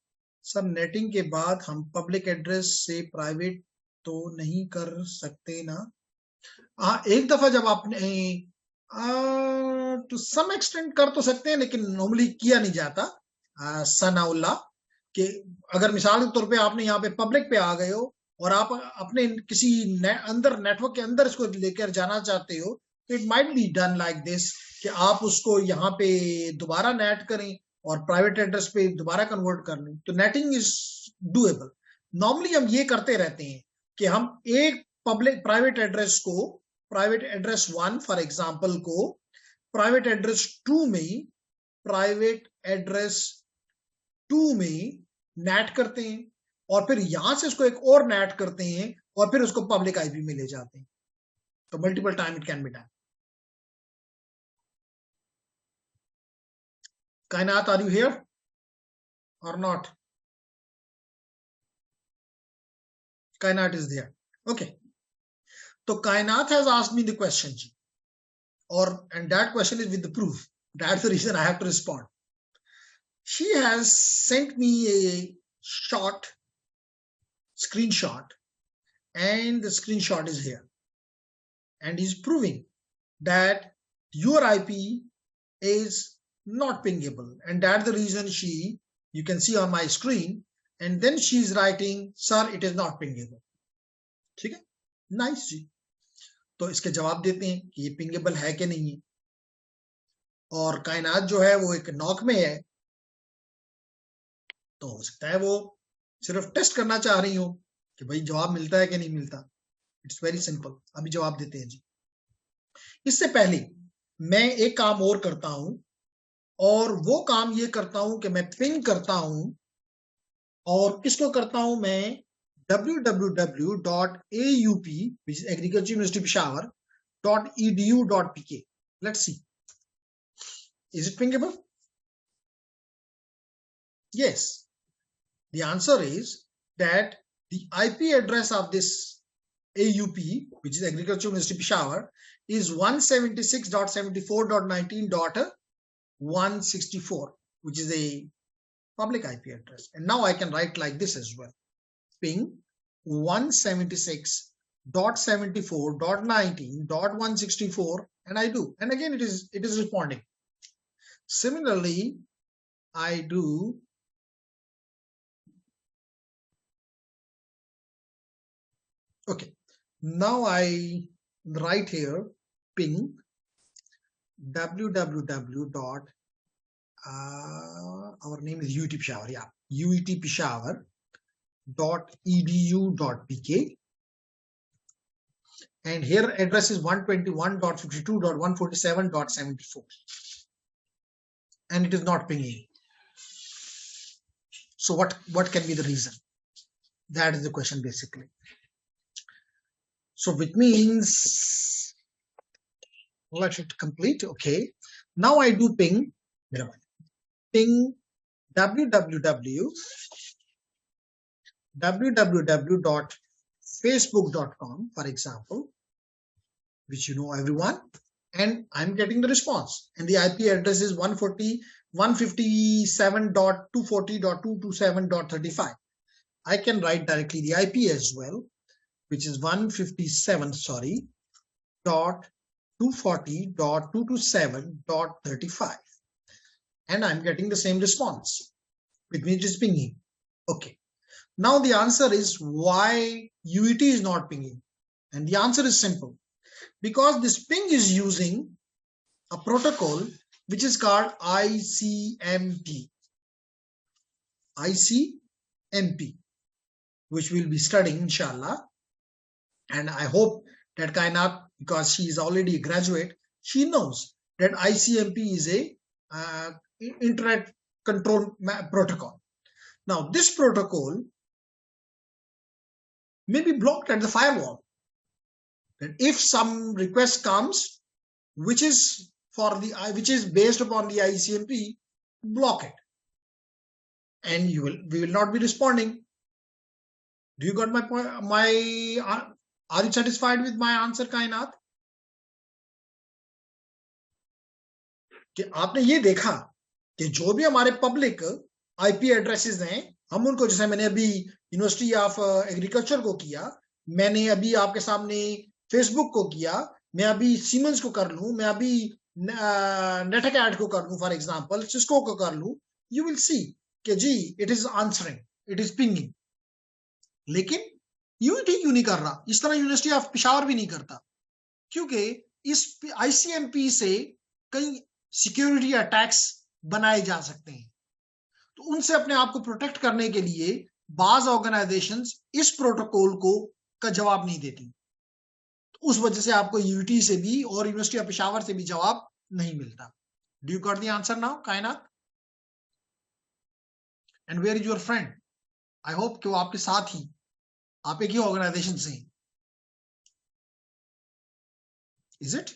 A: सब नेटिंग के बाद हम पब्लिक एड्रेस से प्राइवेट तो नहीं कर सकते ना. एक दफा जब आपने टू सम एक्सटेंट कर तो सकते हैं, लेकिन नॉर्मली किया नहीं जाता. सनाउल्ला कि अगर मिसाल के तौर पे आपने यहाँ पे पब्लिक पे आ गए हो और आप अपने किसी अंदर नेटवर्क के अंदर इसको लेकर जाना चाहते हो, तो it might be done like this कि आप उसको यहाँ पे दोबारा नेट करें और प्राइवेट एड्रेस पे दोबारा कन्वर्ट कर लें. तो नेटिंग इज डूएबल. नॉर्मली हम ये करते रहते हैं कि हम एक पब्लिक प्राइवेट एड्रेस को, प्राइवेट एड्रेस 1 फॉर एग्जांपल को प्राइवेट एड्रेस 2 में नेट करते हैं, और फिर यहां से उसको एक और नेट करते हैं और फिर उसको पब्लिक आईपी में ले जाते हैं. तो multiple time it can be done. Kainat, are you here or not? Kainat is there. Okay, तो Kainat has asked me the question जी, और and that question is with the proof. That's the reason I have to respond. She has sent me a short screenshot, and the screenshot is here, and he's proving that your IP is not pingable, and that's the reason you can see on my screen, and then she's writing, sir, it is not pingable. ठीक है, nice जी. तो इसके जवाब देते हैं कि ये पिंगेबल है कि नहीं है. और कायनात जो है वो एक नॉक में है, तो हो सकता है वो सिर्फ टेस्ट करना चाह रही हो कि भाई जवाब मिलता है कि नहीं मिलता. It's very simple. अभी जवाब देते हैं जी. इससे पहले मैं एक काम और करता हूं, और वो काम ये करता हूं कि मैं पिंग करता हूं. और किसको करता हूं? मैं www.aup, which is Agriculture University Peshawar, .edu.pk. Let's see. Is it pingable? Yes. The answer is that the IP address of this AUP, which is Agriculture University Peshawar, is 176.74.19.164, which is a public IP address. And now I can write like this as well. Ping 176.74.19.164, and I do. And again, it is responding. Similarly, I do okay. Now I write here ping www. Our name is UET Peshawar, yeah, UET Peshawar .edu.pk, and here address is 121.52.147.74, and it is not pinging. So what can be the reason? That is the question basically. So which means, let it complete. Okay, now I do ping www.facebook.com, for example, which you know everyone, and I'm getting the response, and the IP address is 157.240.227.35. I can write directly the IP as well, which is 157.240.227.35, and I'm getting the same response, which means it is pinging. Okay, now the answer is why UET is not pinging, and the answer is simple. Because this ping is using a protocol which is called ICMP, which we'll be studying inshallah. And I hope that Kainat, because she is already a graduate, she knows that ICMP is a internet control protocol. Now this protocol may be blocked at the firewall. That if some request comes which is based upon the ICMP, block it, and we will not be responding. Do you got my point? Are you satisfied with my answer, Kainat? कि आपने ये देखा कि जो भी हमारे public IP addresses हैं, हम उनको, जैसे मैंने अभी यूनिवर्सिटी ऑफ एग्रीकल्चर को किया, मैंने अभी आपके सामने फेसबुक को किया, मैं अभी सीमेंस को कर लूं, मैं अभी नेटकैट को कर लूं, फॉर एग्जांपल सिस्को को कर लूं, यू विल सी कि जी it is answering, it is pinging. लेकिन यूईटी क्यों नहीं कर रहा? इस तरह यूनिवर्सिटी ऑफ पेशावर भी नहीं करता, क्योंकि इस आईसीएमपी से कई सिक्योरिटी अटैक्स बनाए जा सकते हैं. तो उनसे अपने आप को प्रोटेक्ट करने के लिए बाज ऑर्गेनाइजेशंस इस प्रोटोकॉल का जवाब नहीं देती. तो उस वजह से आपको यूईटी से भी और यूनिवर्सिटी ऑफ पेशावर से भी जवाब नहीं मिलता. Do you got the answer now, Kainat? And where is your friend? I hope कि वो आपके साथ ही, आप एक ही ऑर्गेनाइजेशन से. Is it?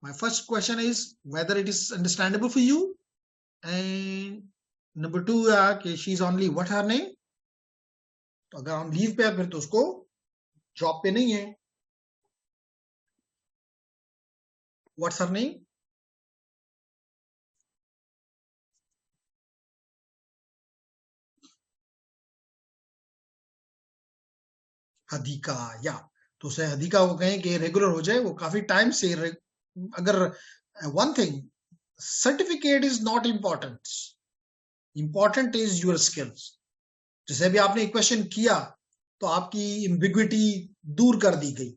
A: My first question is whether it is understandable for you, and number 2 कि she is only what her name. तो अगर हम लीव पे है फिर तो उसको जॉब पे नहीं है. What's her name? हदीका. या तो उसे हदीका को कहें कि रेगुलर हो जाए. वो काफी टाइम से अगर one thing, certificate is not important, important is your skills. जैसे अभी आपने एक क्वेश्चन किया तो आपकी एम्बिग्विटी दूर कर दी गई.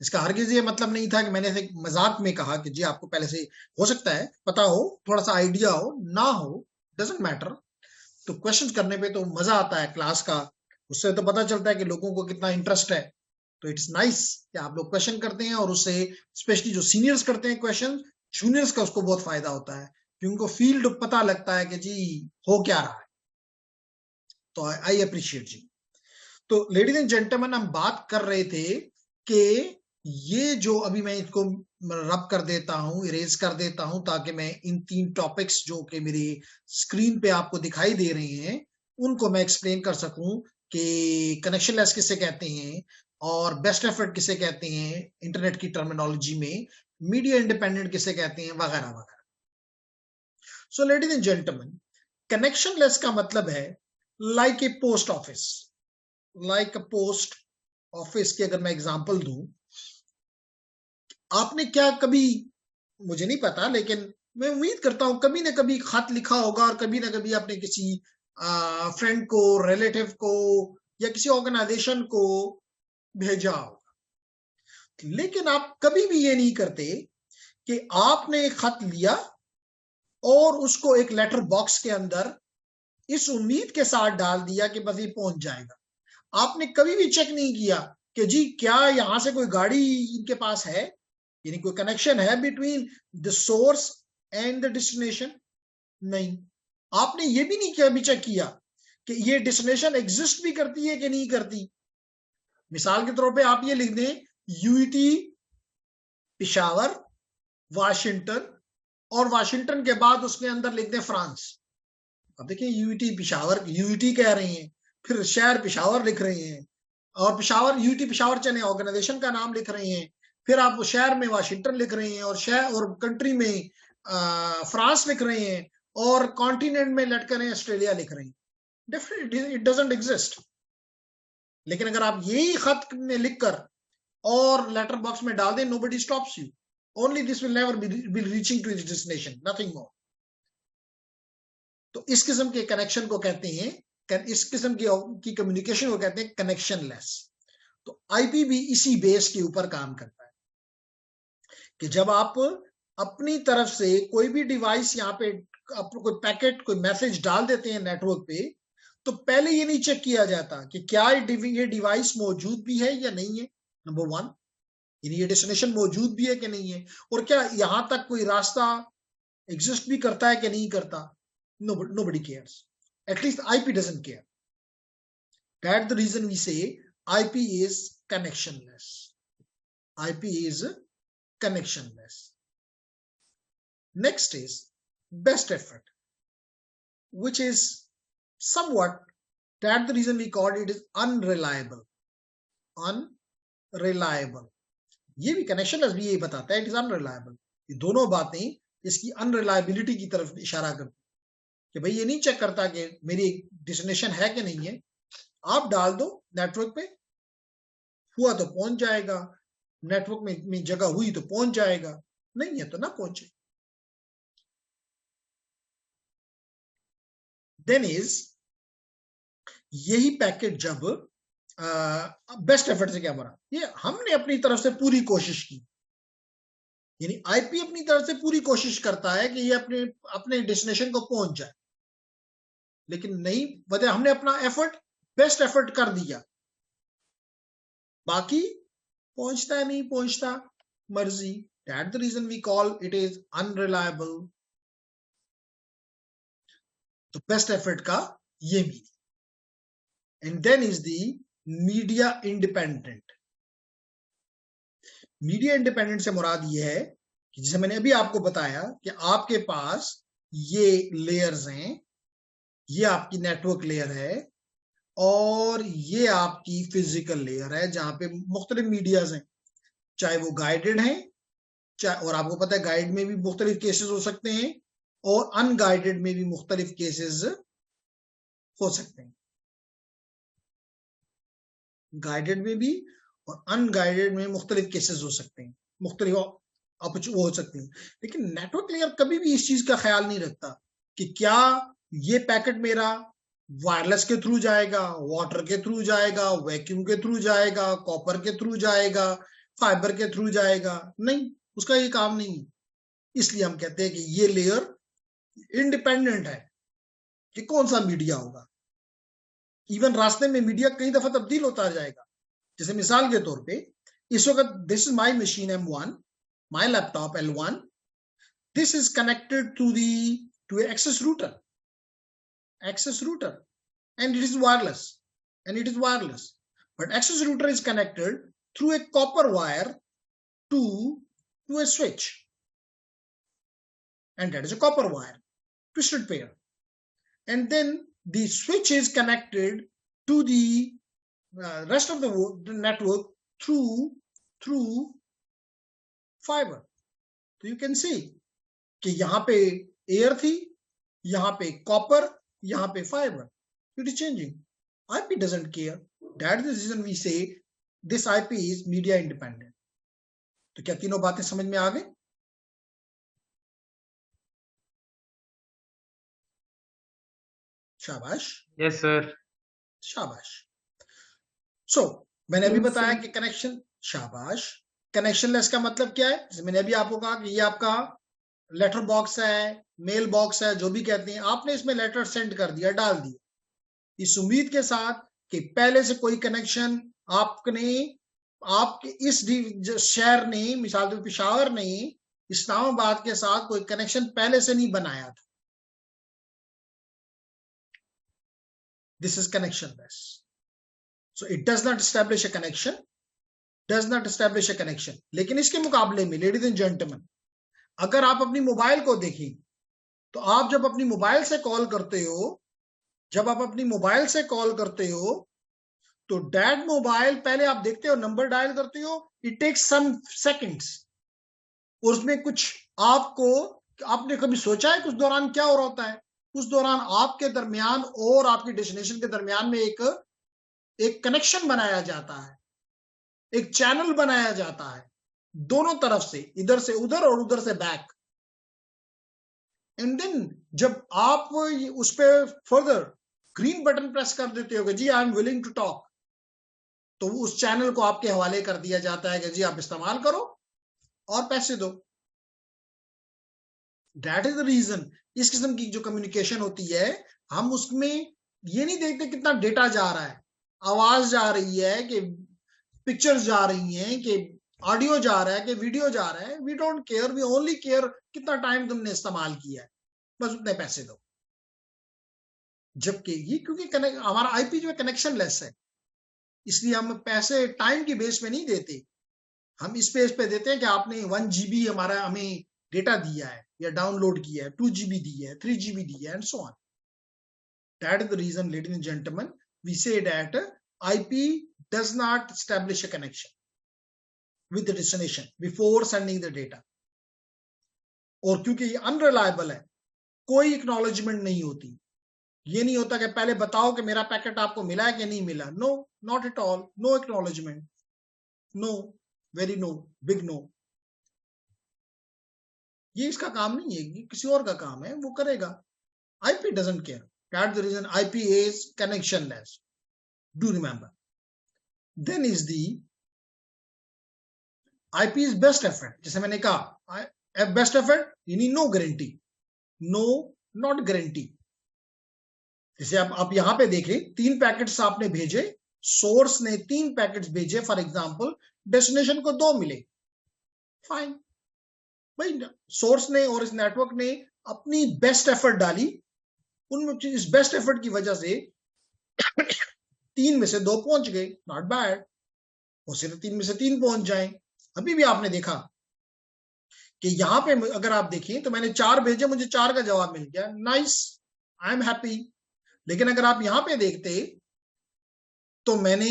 A: इसका हरगिज ये मतलब नहीं था कि मैंने ऐसे मजाक में कहा कि जी आपको पहले से हो सकता है पता हो, थोड़ा सा आइडिया हो, ना हो, डजंट मैटर. तो क्वेश्चन करने पे तो मजा आता है क्लास का, उससे तो पता चलता है कि लोगों को कितना इंटरेस्ट है. तो इट्स नाइस कि आप लोग क्वेश्चन करते हैं, और उससे स्पेशली जो सीनियर्स करते हैं क्वेश्चन, जूनियर्स का उसको बहुत फायदा होता है कि उनको फील्ड पता लगता है कि जी हो क्या रहा है. तो आई अप्रिशिएट जी। तो लेडीज एंड जेंटलमैन, हम बात कर रहे थे कि ये जो अभी मैं इसको रब कर देता हूं, इरेज कर देता हूं, ताकि मैं इन 3 टॉपिक्स जो कि मेरी स्क्रीन पे आपको दिखाई दे रहे हैं उनको मैं एक्सप्लेन कर सकूं कि कनेक्शन लेस किसे कहते हैं और बेस्ट एफर्ट किसे कहते हैं इंटरनेट की टर्मिनोलॉजी में, मीडिया इंडिपेंडेंट किसे कहते हैं, वगैरह वगैरह। So ladies and gentleman, connection less का मतलब है like a post office, like a post office की अगर मैं एग्जांपल दूं, आपने क्या कभी, मुझे नहीं पता, लेकिन मैं उम्मीद करता हूं कभी ना कभी खत लिखा होगा और कभी ना कभी आपने किसी फ्रेंड को, रिलेटिव को या किसी ऑर्गेनाइजेशन को भेजा होगा। लेकिन आप कभी भी ये नहीं करते कि आपने एक खत लिया और उसको एक लेटर बॉक्स के अंदर इस उम्मीद के साथ डाल दिया कि बस ये पहुंच जाएगा। आपने कभी भी चेक नहीं किया कि जी क्या यहां से कोई गाड़ी इनके पास है, यानी कोई कनेक्शन है between the source and the destination. नहीं, आपने ये भी नहीं कभी चेक किया कि ये डेस्टिनेशन एग्जिस्ट भी करती है कि नहीं करती। मिसाल के तौर पे आप ये लिख दें यूईटी पिशावर वाशिंगटन, और वाशिंगटन के बाद उसके अंदर लिख दें फ्रांस। अब देखिए यूईटी पिशावर, यूईटी कह रहे हैं, फिर शहर पिशावर लिख रहे हैं, और पिशावर यूटी पिशावर चले ऑर्गेनाइजेशन का नाम लिख रहे हैं, फिर आप शहर में वाशिंगटन लिख रहे हैं और शहर और कंट्री में फ्रांस लिख रहे हैं, और कॉन्टिनेंट में लटक रहे हैं ऑस्ट्रेलिया लिख रहे हैं। Definitely it doesn't exist. लेकिन अगर आप यही खत में लिखकर और लेटर बॉक्स में डाल दें, nobody stops you, only this will never be reaching to its destination, nothing more. तो इस किस्म के कनेक्शन को कहते हैं, इस किस्म की कम्युनिकेशन को कहते हैं कनेक्शन लेस। तो आईपी भी इसी बेस के ऊपर काम करता है कि जब आप अपनी तरफ से कोई भी डिवाइस यहाँ पे कोई पैकेट, कोई मैसेज डाल देते हैं नेटवर्क पे, तो पहले ये नहीं चेक किया जाता कि क्या ये डिवाइस मौजूद भी है या नहीं है, नंबर 1, यानी ये डेस्टिनेशन मौजूद भी है कि नहीं है, और क्या यहां तक कोई रास्ता एग्जिस्ट भी करता है कि नहीं करता। Nobody cares. At least IP doesn't care. That's the reason we say IP is connectionless. IP is connectionless. Next is best effort, which is somewhat, that's the reason we call it is unreliable. Unreliable. ये भी connectionless भी यही बताता है, it is unreliable. ये दोनों बातें इसकी unreliability की तरफ इशारा करती कि भाई ये नहीं चेक करता कि मेरी डेस्टिनेशन है कि नहीं है। आप डाल दो नेटवर्क पे, हुआ तो पहुंच जाएगा, नेटवर्क में जगह हुई तो पहुंच जाएगा, नहीं है तो ना पहुंचे। देन इज यही पैकेट जब बेस्ट एफर्ट से क्या बना, ये हमने अपनी तरफ से पूरी कोशिश की, यानी आईपी अपनी तरफ से पूरी कोशिश करता है कि ये अपने डेस्टिनेशन को पहुंच जाए, लेकिन नहीं, वजह हमने अपना एफर्ट, बेस्ट एफर्ट कर दिया, बाकी पहुंचता है नहीं पहुंचता, मर्जी। That the reason we call it is unreliable. तो बेस्ट एफर्ट का ये meaning. And then is the media independent. Media independent से मुराद ये है कि जैसे मैंने अभी आपको बताया कि आपके पास ये लेयर्स हैं, ये आपकी नेटवर्क लेयर है और ये आपकी फिजिकल लेयर है जहां पे मुख्तलिफ मीडियाज हैं, चाहे वो गाइडेड हैं, चाहे, और आपको पता है गाइड में भी मुख्तलिफ केसेस हो सकते हैं और अनगाइडेड में भी मुख्तलिफ केसेस हो सकते हैं। गाइडेड में भी और अनगाइडेड में मुख्तलिफ केसेस हो सकते हैं, मुख्तलिफ वो हो सकती हैं। लेकिन नेटवर्क लेयर कभी भी इस चीज का ख्याल नहीं रखता कि क्या ये पैकेट मेरा वायरलेस के थ्रू जाएगा, वाटर के थ्रू जाएगा, वैक्यूम के थ्रू जाएगा, कॉपर के थ्रू जाएगा, फाइबर के थ्रू जाएगा, नहीं, उसका ये काम नहीं। इसलिए हम कहते हैं कि ये लेयर इंडिपेंडेंट है कि कौन सा मीडिया होगा। इवन रास्ते में मीडिया कई दफा तब्दील होता जाएगा। जैसे मिसाल के तौर पे इस वक्त this is my machine M1, my laptop L1, this is connected to access router, and it is wireless. But access router is connected through a copper wire to a switch, and that is a copper wire, twisted pair. And then the switch is connected to the rest of the network through fiber. तो you can see कि यहाँ पे air थी, यहाँ पे copper, यहाँ पे fiber. It is changing. IP doesn't care. That is the reason we say this IP is media independent. तो क्या तीनों बातें समझ में आ गई? शाबाश.
B: Yes, sir.
A: शाबाश. So मैंने अभी बताया कि कनेक्शन, शाबाश, कनेक्शनलेस का मतलब क्या है? जैसे मैंने अभी आपको कहा कि ये आपका लेटर बॉक्स है, मेल बॉक्स है, जो भी कहते हैं, आपने इसमें लेटर सेंड कर दिया, डाल दिया, इस उम्मीद के साथ कि पहले से कोई कनेक्शन आपके इस शहर ने, मिसाल के पेशावर ने इस्लामाबाद के साथ कोई कनेक्शन पहले से नहीं बनाया था. This is connectionless. So it does not establish a connection. लेकिन इसके मुकाबले में, लेडीज एंड जेंटलमैन, अगर आप अपनी मोबाइल को देखें, तो आप जब अपनी मोबाइल से कॉल करते हो, तो डैट मोबाइल पहले आप देखते हो, नंबर डायल करते हो, इट टेक्स सम सेकंड्स, और उसमें कुछ आपने कभी सोचा है कि उस दौरान क्या हो रहा होता है? उस दौरान आपके दरमियान और आपकी डेस्टिनेशन के दरमियान में एक कनेक्शन बनाया जाता है, एक चैनल बनाया जाता है, दोनों तरफ से, इधर से उधर और उधर से बैक. एंड देन जब आप उस पर फर्दर ग्रीन बटन प्रेस कर देते हो कि जी I am willing to talk, तो उस चैनल को आपके हवाले कर दिया जाता है कि जी आप इस्तेमाल करो और पैसे दो. That is the reason. इस किस्म की जो कम्युनिकेशन होती है, हम उसमें ये नहीं देखते कितना डेटा जा रहा है, आवाज जा रही है कि पिक्चर्स जा रही हैं, कि ऑडियो जा रहा है, कि वीडियो जा रहा है. We don't care, we only care कितना टाइम तुमने इस्तेमाल किया है, बस उतने पैसे दो. जबकि ये क्योंकि हमारा आईपी जो है कनेक्शन लेस है, इसलिए हम पैसे टाइम की बेस पे नहीं देते, हम इस बेस पे देते हैं कि आपने 1 GB हमें डेटा दिया है या डाउनलोड किया है, 2 GB दिया है, 3 GB दिया है, and so on. That is the reason, ladies and gentleman, we say that IP does not establish a connection with the destination before sending the data. और क्योंकि ये अनरिलायबल है, कोई एक्नॉलेजमेंट नहीं होती. ये नहीं होता कि पहले बताओ कि मेरा पैकेट आपको मिला है कि नहीं मिला. No, not at all. No acknowledgement. No, very no, big no. ये इसका काम नहीं है, ये किसी और का काम है, वो करेगा. IP doesn't care. That's the reason IP is connectionless. Do remember. Then is the IP is best effort. जैसे मैंने कहा, best effort, you need no guarantee. No, not guarantee. जैसे आप यहां पे देखें, 3 पैकेट्स आपने भेजे, सोर्स ने 3 पैकेट्स भेजे, फॉर एग्जांपल, डेस्टिनेशन को 2 मिले, फाइन भाई. सोर्स ने और इस नेटवर्क ने अपनी बेस्ट एफर्ट डाली, उनमें इस बेस्ट एफर्ट की वजह से 3 में से 2 पहुंच गए, नॉट बैड. हो सकता 3 में से 3 पहुंच जाएं. अभी भी आपने देखा कि यहां पे अगर आप देखें तो मैंने 4 भेजे, मुझे 4 का जवाब मिल गया, नाइस, आई एम हैप्पी. लेकिन अगर आप यहां पे देखते तो मैंने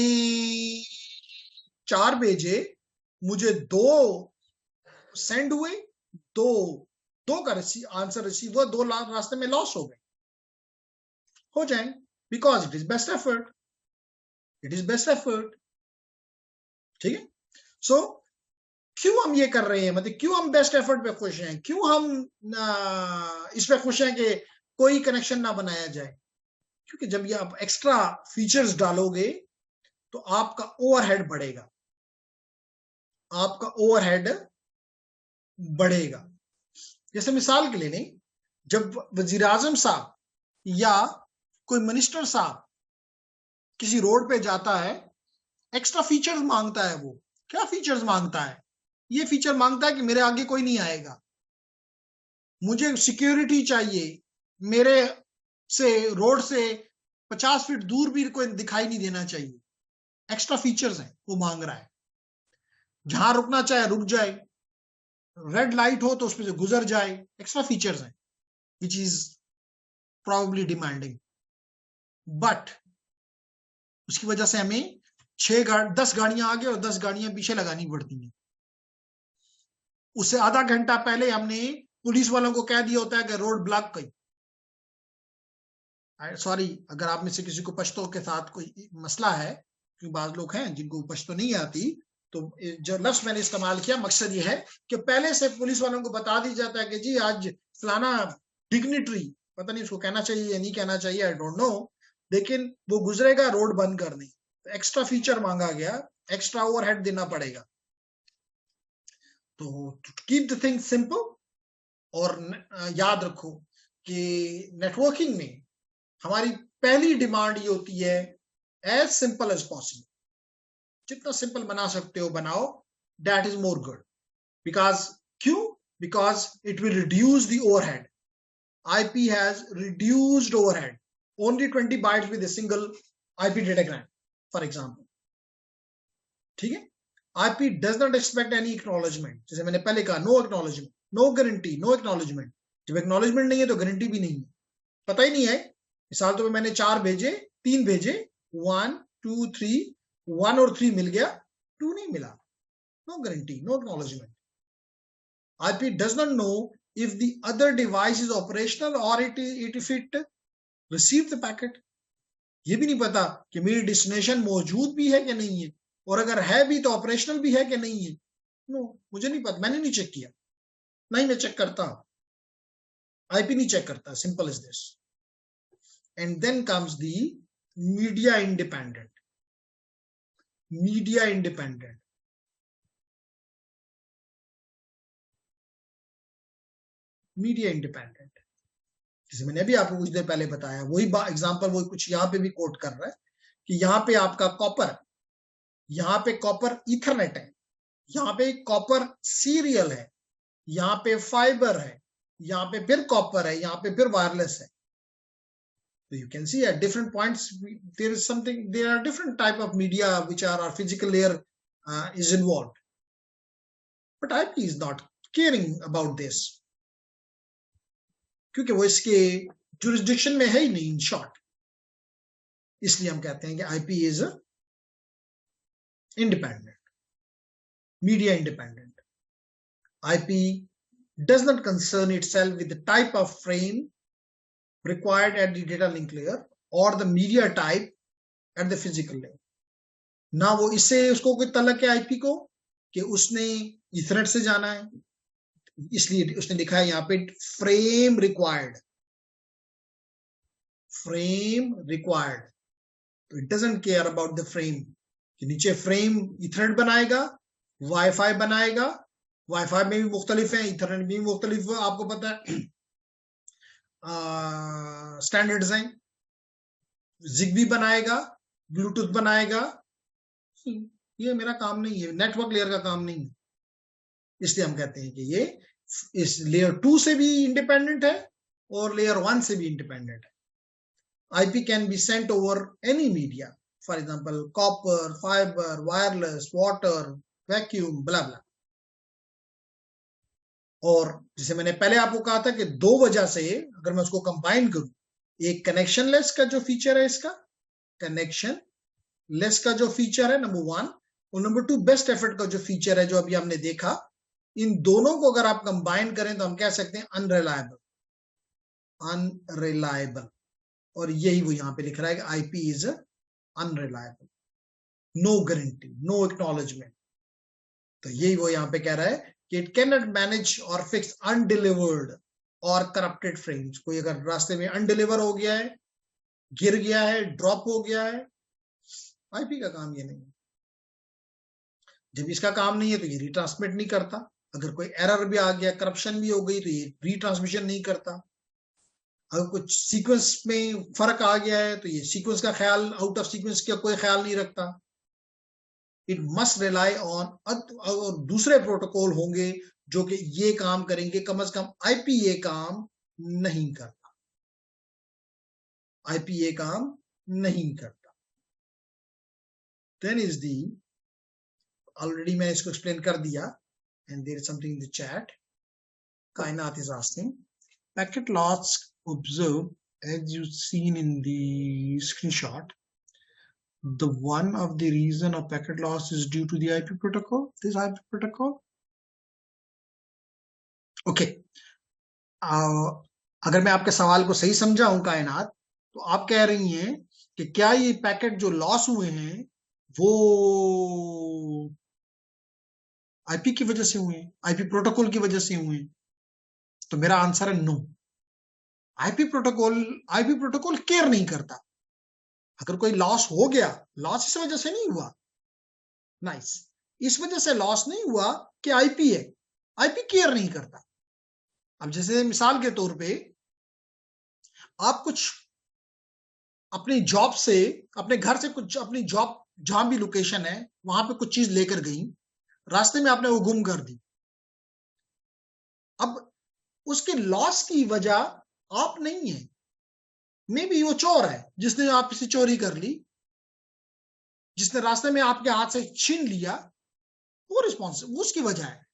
A: 4 भेजे, मुझे 2 सेंड हुए, 2 का आंसर रिसीव हुआ, 2 रास्ते में लॉस हो गए, हो जाए, because it is best effort. It is best effort. ठीक है. सो क्यों हम ये कर रहे हैं, मतलब क्यों हम बेस्ट एफर्ट पे खुश हैं, क्यों हम इस पे खुश हैं कि कोई कनेक्शन ना बनाया जाए? क्योंकि जब ये आप एक्स्ट्रा फीचर्स डालोगे तो आपका ओवरहेड बढ़ेगा, आपका ओवरहेड बढ़ेगा. जैसे मिसाल के लिए नहीं, जब वजीर आजम साहब या कोई मिनिस्टर साहब किसी रोड पे जाता है, एक्स्ट्रा फीचर्स मांगता है. वो क्या फीचर्स मांगता है? ये फीचर मांगता है कि मेरे आगे कोई नहीं आएगा, मुझे सिक्योरिटी चाहिए, मेरे से रोड से 50 फीट दूर भी कोई दिखाई नहीं देना चाहिए। एक्स्ट्रा फीचर्स हैं वो मांग रहा है। जहां रुकना चाहे रुक जाए, रेड लाइट हो तो उसमें से गुजर जाए, एक्स्ट्रा फीचर्स हैं which is probably demanding. But उसकी वजह से हमें 10 गाड़ियां आगे और 10 गाड़ियां पीछे लगानी पड़ती हैं। उससे आधा घंटा पहले हमने पुलिस वालों को कह दिया होता है कि रोड ब्लॉक कई। सॉरी, अगर आप में से किसी को पश्तो के साथ कोई मसला है, क्योंकि बाज लोग हैं जिनको पश्तो नहीं आती, तो जो लफ्ज मैंने इस्तेमाल किया मकसद ये है कि पहले से पुलिस वालों को बता दी जाता है कि जी आज फलाना डिग्निटरी, पता नहीं उसको कहना चाहिए या नहीं कहना चाहिए, आई डोंट नो, लेकिन वो गुजरेगा, रोड बंद करनी। तो एक्स्ट्रा फीचर मांगा गया, एक्स्ट्रा ओवरहेड देना पड़ेगा। तो कीप द थिंग सिंपल, और याद रखो कि नेटवर्किंग में हमारी पहली डिमांड ये होती है एज सिंपल एज पॉसिबल। जितना सिंपल बना सकते हो बनाओ, that is more good. Because क्यों? Because it will reduce the overhead. IP has reduced overhead, only 20 bytes with a single IP datagram, for example. ठीक है? IP does not expect any acknowledgement. जैसे मैंने पहले कहा, no acknowledgement, no guarantee, no acknowledgement. जब acknowledgement नहीं है तो guarantee भी नहीं है। पता ही नहीं है, मिसाल तो मैंने 4 भेजे, 3 भेजे, 1 2 3, 1 और 3 मिल गया, 2 नहीं मिला। No guarantee, no acknowledgement. IP does not know if the other device is operational or if it received the packet. ये भी नहीं पता कि मेरी डेस्टिनेशन मौजूद भी है कि नहीं है, और अगर है भी तो ऑपरेशनल भी है कि नहीं है। नो, मुझे नहीं पता, मैंने नहीं चेक किया, नहीं मैं चेक करता, IP नहीं चेक करता। Simple is this. And then comes the media independent. Media independent media independent जैसे मैंने अभी आपको कुछ देर पहले बताया, वही एग्जांपल वही कुछ यहाँ पे भी कोट कर रहा है कि यहाँ पे आपका कॉपर, यहाँ पे कॉपर ईथरनेट है, यहाँ पे कॉपर सीरियल है, यहाँ पे फाइबर है, यहाँ पे फिर कॉपर है, यहाँ पे फिर वायरलेस है। So you can see at different points there are different type of media which are our physical layer is involved, but IP is not caring about this क्योंकि वो इसके जुरिस्डिक्शन में है ही नहीं, इन शॉर्ट। इसलिए हम कहते हैं कि IP is independent, media independent. IP does not concern itself with the type of frame required at the data link layer or the media type at the physical layer. ना वो इससे उसको कोई तलक है IP को कि उसने ईथरनेट से जाना है, इसलिए उसने लिखा है यहाँ पे फ्रेम रिक्वायर्ड, फ्रेम रिक्वायर्ड। तो it doesn't care about the frame कि नीचे फ्रेम ईथरनेट बनाएगा, वाईफाई बनाएगा, वाईफाई में भी मुख्तलिफ है, ईथरनेट में भी मुख्तलिफ है, आपको पता है स्टैंडर्ड्स हैं। जिगबी बनाएगा, ब्लूटूथ बनाएगा, ये मेरा काम नहीं है, नेटवर्क लेयर का काम नहीं है। इसलिए हम कहते हैं कि ये इस लेयर 2 से भी इंडिपेंडेंट है और लेयर 1 से भी इंडिपेंडेंट है। IP can be sent over any media, for example copper, fibre, wireless, water, vacuum, blah blah. और जैसे मैंने पहले आपको कहा था कि 2 वजह से अगर मैं उसको कंबाइन करूं, एक कनेक्शन लेस का जो फीचर है, इसका कनेक्शन लेस का जो फीचर है नंबर 1, और नंबर 2 बेस्ट एफर्ट का जो फीचर है जो अभी हमने देखा, इन दोनों को अगर आप कंबाइन करें तो हम कह सकते हैं अनरिलायबल, अनरिलायबल। और यही वो यहां पे लिख रहा है कि IP is unreliable, no guarantee, no acknowledgement. तो यही वो यहां पे कह रहा है कि इट कैन नॉट मैनेज और फिक्स अनडिलीवर्ड और करप्टेड फ्रेम्स। कोई अगर रास्ते में अनडिलीवर हो गया है, गिर गया है, ड्रॉप हो गया है, IP का काम ये नहीं है। जब इसका काम नहीं है तो ये रिट्रांसमिट नहीं करता। अगर कोई एरर भी आ गया, करप्शन भी हो गई, तो ये रिट्रांसमिशन नहीं करता। अगर कुछ सीक्वेंस में फर्क आ गया है तो ये सीक्वेंस का ख्याल, आउट ऑफ सीक्वेंस का कोई ख्याल नहीं रखता। इट मस्ट रिलाई ऑन, और दूसरे प्रोटोकॉल होंगे जो कि ये काम करेंगे, कम से कम IP ये काम नहीं करता। IP ये काम नहीं करता। देन इज दी, ऑलरेडी मैंने इसको एक्सप्लेन कर दिया, and there is something in the chat. Kainat is asking packet loss observe as you seen in the screenshot, the one of the reason of packet loss is due to the IP protocol, this IP protocol. Okay, अगर मैं आपके सवाल को सही समझा हूं कायनात, तो आप कह रही हैं कि क्या ये पैकेट जो लॉस हुए हैं वो आईपी की वजह से हुए हैं, आईपी प्रोटोकॉल की वजह से हुए हैं? तो मेरा आंसर है नो. आईपी प्रोटोकॉल केयर नहीं करता. अगर कोई लॉस हो गया, लॉस इस वजह से नहीं हुआ, नाइस, इस वजह से लॉस नहीं हुआ कि आईपी है, आईपी केयर नहीं करता. अब जैसे मिसाल के तौर पे आप कुछ अपनी जॉब से, अपने घर से कुछ, अपनी जॉब जहां भी लोकेशन है वहां पे कुछ चीज लेकर गई, रास्ते में आपने वो गुम कर दी. अब उसके लॉस की वजह आप नहीं है, मे बी वो चोर है जिसने आपसे चोरी कर ली, जिसने रास्ते में आपके हाथ से छीन लिया, वो रिस्पॉन्सिबल, उसकी वजह है.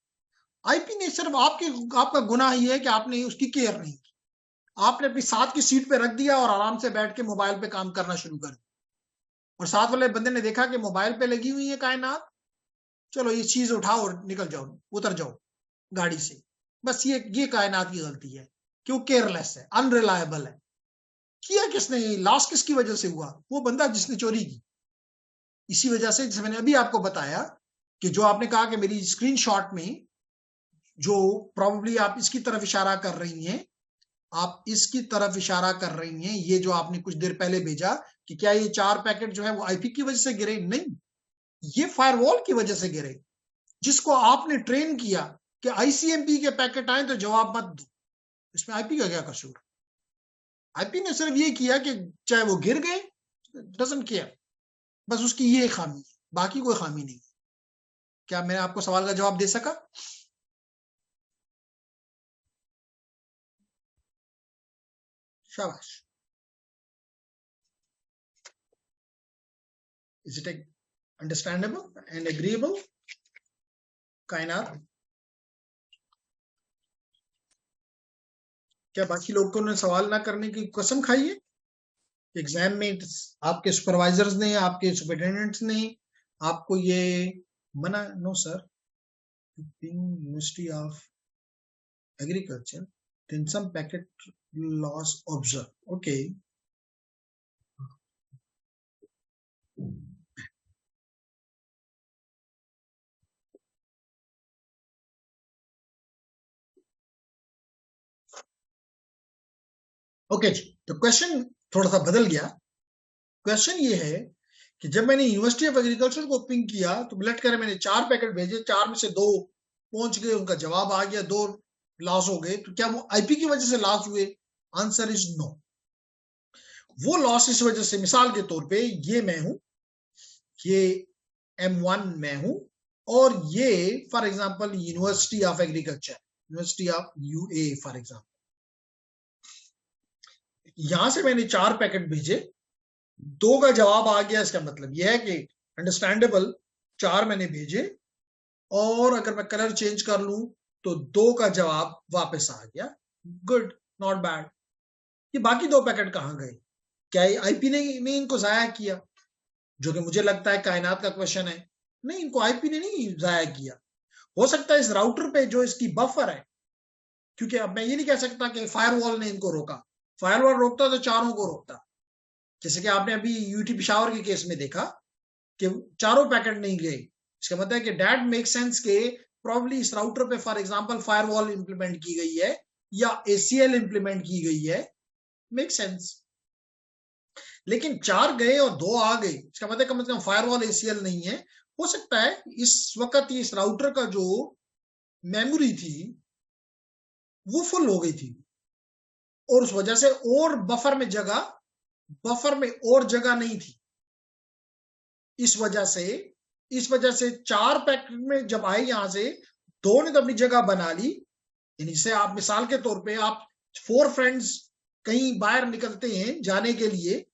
A: आईपी ने सिर्फ आपका गुनाह ही है कि आपने उसकी केयर नहीं की. आपने अपनी साथ की सीट पे रख दिया और आराम से बैठ के मोबाइल पे काम करना शुरू कर दिया, और साथ वाले बंदे ने देखा कि मोबाइल पे लगी हुई है कायनात, चलो ये चीज उठाओ और निकल जाओ, उतर जाओ गाड़ी से. बस ये कायनात की गलती है कि वो केयरलेस है, अनरिलायबल है. किया किसने, लॉस किसकी वजह से हुआ? वो बंदा जिसने चोरी की. इसी वजह से जैसे मैंने अभी आपको बताया कि जो आपने कहा कि मेरी स्क्रीनशॉट में जो प्रोबेबली आप इसकी तरफ इशारा कर रही हैं, आप इसकी तरफ इशारा कर रही हैं, ये जो आपने कुछ देर पहले भेजा कि क्या ये 4 पैकेट जो है वो आईपी की वजह से गिरे? नहीं, ये फायरवॉल की वजह से गिरे, जिसको आपने ट्रेन किया कि आईसीएमपी के पैकेट आए तो जवाब मत दो. इसमें आईपी का क्या कसूर? आईपी ने सिर्फ ये किया कि चाहे वो गिर गए, डजंट केयर, बस उसकी ये खामी है, बाकी कोई खामी नहीं. क्या मैंने आपको सवाल का जवाब दे सका? शाबाश. Is it understandable and agreeable? कायनात, क्या बाकी लोगों को ने सवाल ना करने की कसम खाई है? एग्जाम में आपके सुपरवाइजर्स ने, आपके सुपरिटेंडेंट्स ने आपको ये मना? No sir, university of agriculture, then some packet loss observed. Okay. Okay जी, तो क्वेश्चन थोड़ा सा बदल गया. क्वेश्चन ये है कि जब मैंने यूनिवर्सिटी ऑफ एग्रीकल्चर को पिंग किया तो लेट कर मैंने 4 पैकेट भेजे, 4 में से 2 पहुंच गए, उनका जवाब आ गया, 2 लॉस हो गए, तो क्या वो आईपी की वजह से लॉस हुए? Answer is no. वो लॉस इस वजह से, मिसाल के तौर पे ये मैं हूं, ये M1 मैं हूं, और ये for example university of agriculture, university of UA for example. यहां से मैंने 4 पैकेट भेजे, 2 का जवाब आ गया. इसका मतलब यह है कि अंडरस्टैंडेबल, 4 मैंने भेजे, और अगर मैं कलर चेंज कर लूं तो 2 का जवाब वापस आ गया. Good, not bad. ये बाकी 2 पैकेट कहां गए? क्या आईपी ने इनको जाया किया? जो कि मुझे लगता है कायनात का क्वेश्चन है. नहीं, इनको आईपी ने नहीं जाया किया. हो सकता है इस राउटर पे जो इसकी बफर है, क्योंकि अब मैं ये नहीं कह सकता कि फायरवॉल ने इनको रोका. फायरवॉल रोकता तो चारों को रोकता. जैसे कि आपने अभी यूटी पिशावर के केस में देखा कि चारों पैकेट नहीं गए. इसका मतलब है कि डैट मेक सेंस के प्रॉब्ली इस राउटर पे फॉर एग्जांपल फायरवॉल इंप्लीमेंट की गई है या एसीएल इंप्लीमेंट की गई है, मेक सेंस. लेकिन 4 गए और 2 आ गए, इसका मतलब कम से कम फायरवॉल एसीएल नहीं है. हो सकता है इस वक्त इस राउटर का जो मेमोरी थी वो फुल हो गई थी, और उस वजह से और बफर में और जगह नहीं थी. इस वजह से 4 पैकेट में जब आए, यहां से 2 ने तो अपनी जगह बना ली. यानी से आप मिसाल के तौर पे आप 4 फ्रेंड्स कहीं बाहर निकलते हैं जाने के लिए,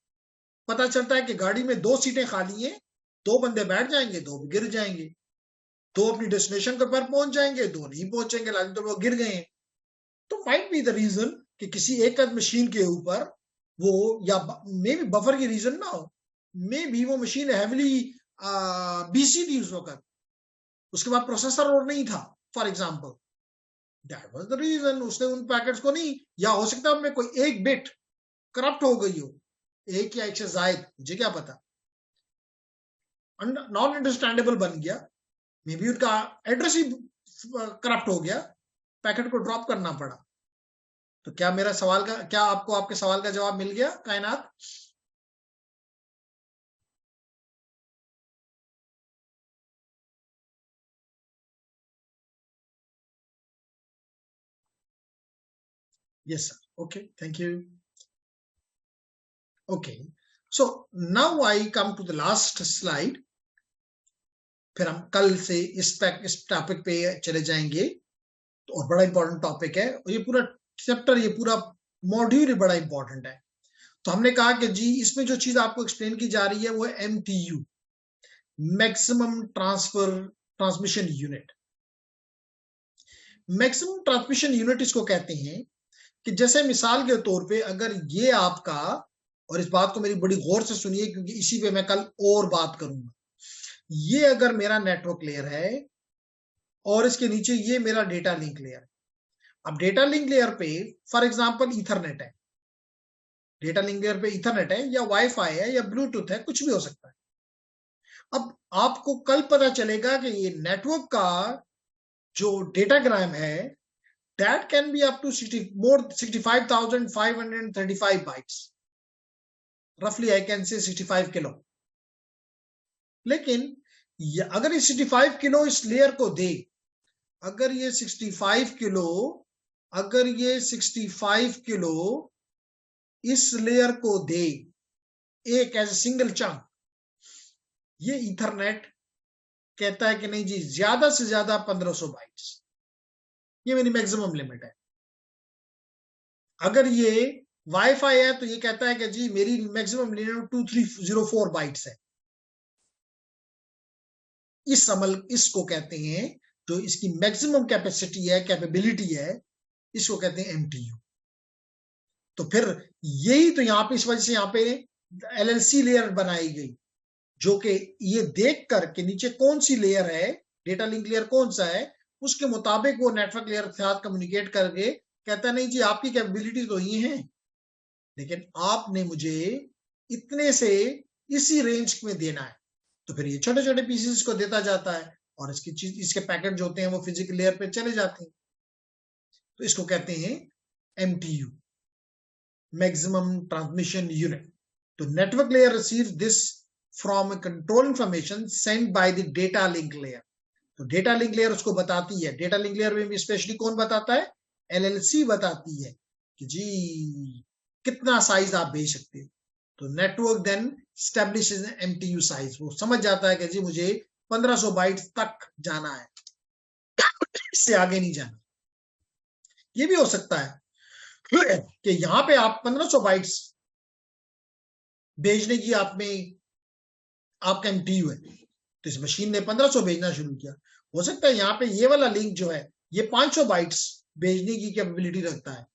A: पता चलता है कि गाड़ी में 2 सीटें खाली हैं, 2 बंदे बैठ जाएंगे, 2 गिर जाएंगे, 2 अपनी डेस्टिनेशन के पर पहुंच जाएंगे, 2 नहीं पहुंचेंगे, लाजिम तो वो गिर गए हैं। तो माइट बी द रीजन कि किसी एक मशीन के ऊपर वो, या मे बी बफर की रीजन ना हो, मे बी वो मशीन हैविली बीसी थी उस वक्त, उसके बाद प्रोसेसर और नहीं था for example, that was the reason उसने उन पैकेट्स को नहीं, या हो सकता है उनमें कोई एक बिट करप्ट हो गई हो, एक या एक से ज्यादा, मुझे क्या पता, नॉन अंडरस्टैंडेबल बन गया, मे बी उनका एड्रेस ही करप्ट हो गया, पैकेट को ड्रॉप करना पड़ा। तो क्या मेरा सवाल का, क्या आपको आपके सवाल का जवाब मिल गया कायनात? Yes, sir. Okay, thank you. Okay, so now I come to the last slide. फिर हम कल से इस टॉपिक पे चले जाएंगे, तो और बड़ा इंपॉर्टेंट टॉपिक है, और ये पूरा चैप्टर, ये पूरा मॉड्यूल ही बड़ा इंपॉर्टेंट है। तो हमने कहा कि जी इसमें जो चीज आपको एक्सप्लेन की जा रही है वो है MTU, maximum transmission unit. Maximum transmission unit इसको कहते हैं कि जैसे मिसाल के तौर पे अगर ये आपका, और इस बात को मेरी बड़ी गौर से सुनिए क्योंकि इसी पे मैं कल और बात करूंगा, ये अगर मेरा नेटवर्क लेयर है और इसके नीचे ये मेरा डेटा लिंक लेयर है। अब डेटा लिंक लेयर पे फॉर एग्जांपल ईथरनेट है, डेटा लिंक लेयर पे ईथरनेट है या वाईफाई है या ब्लूटूथ है, कुछ भी हो सकता है। अब आपको कल पता चलेगा कि ये नेटवर्क का जो डेटाग्राम है that can be up to 65,535 bytes, roughly I can say 65 kilo. लेकिन अगर ये 65 किलो इस लेयर को दे, अगर ये 65 किलो, अगर ये 65 किलो इस लेयर को दे एक एज सिंगल चंक, ये ईथरनेट कहता है कि नहीं जी ज्यादा से ज्यादा 1500 बाइट्स, ये मेरी मैक्सिमम लिमिट है। अगर ये वाईफाई है तो ये कहता है कि जी मेरी मैक्सिमम लिमिट 2304 बाइट्स है। इस अमल, इसको कहते हैं, जो इसकी मैक्सिमम कैपेसिटी है, कैपेबिलिटी है, इसको कहते हैं MTU। तो फिर यही तो यहाँ पे, इस वजह से यहाँ पे LLC लेयर बनाई गई, जो कि ये देख कर के नीचे कौन सी लेयर है, डेटा लिंक लेयर कौन सा है, उसके मुताबिक वो नेटवर्क लेयर के साथ कम्युनिकेट करके कहता नहीं जी आपकी कैपेबिलिटी तो ये है, लेकिन आपने मुझे इतने से इसी रेंज में देना है। तो फिर ये छोटे छोटे पीसेस को देता जाता है और इसकी चीज, इसके पैकेट जो होते हैं वो फिजिकल लेयर पे चले जाते हैं। तो इसको कहते हैं MTU, मैक्सिमम ट्रांसमिशन यूनिट। तो network layer receives this from control information send by the data link layer. तो डेटा लिंक लेयर उसको बताती है, डेटा लिंक लेयर में भी स्पेशली कौन बताता है, LLC बताती है कि जी कितना साइज आप भेज सकते हो। तो network then establishes MTU size, वो समझ जाता है कि जी मुझे 1500 बाइट्स तक जाना है, इससे आगे नहीं जाना। ये भी हो सकता है कि यहाँ पे आप 1500 बाइट्स भेजने की आप में आपका MTU है, तो इस मशीन ने 1500 भेजना शुरू किया। हो सकता है यहाँ पे ये वाला लिंक जो है ये 500 बाइट्स भेजने की कैपेबिलिटी रखता है।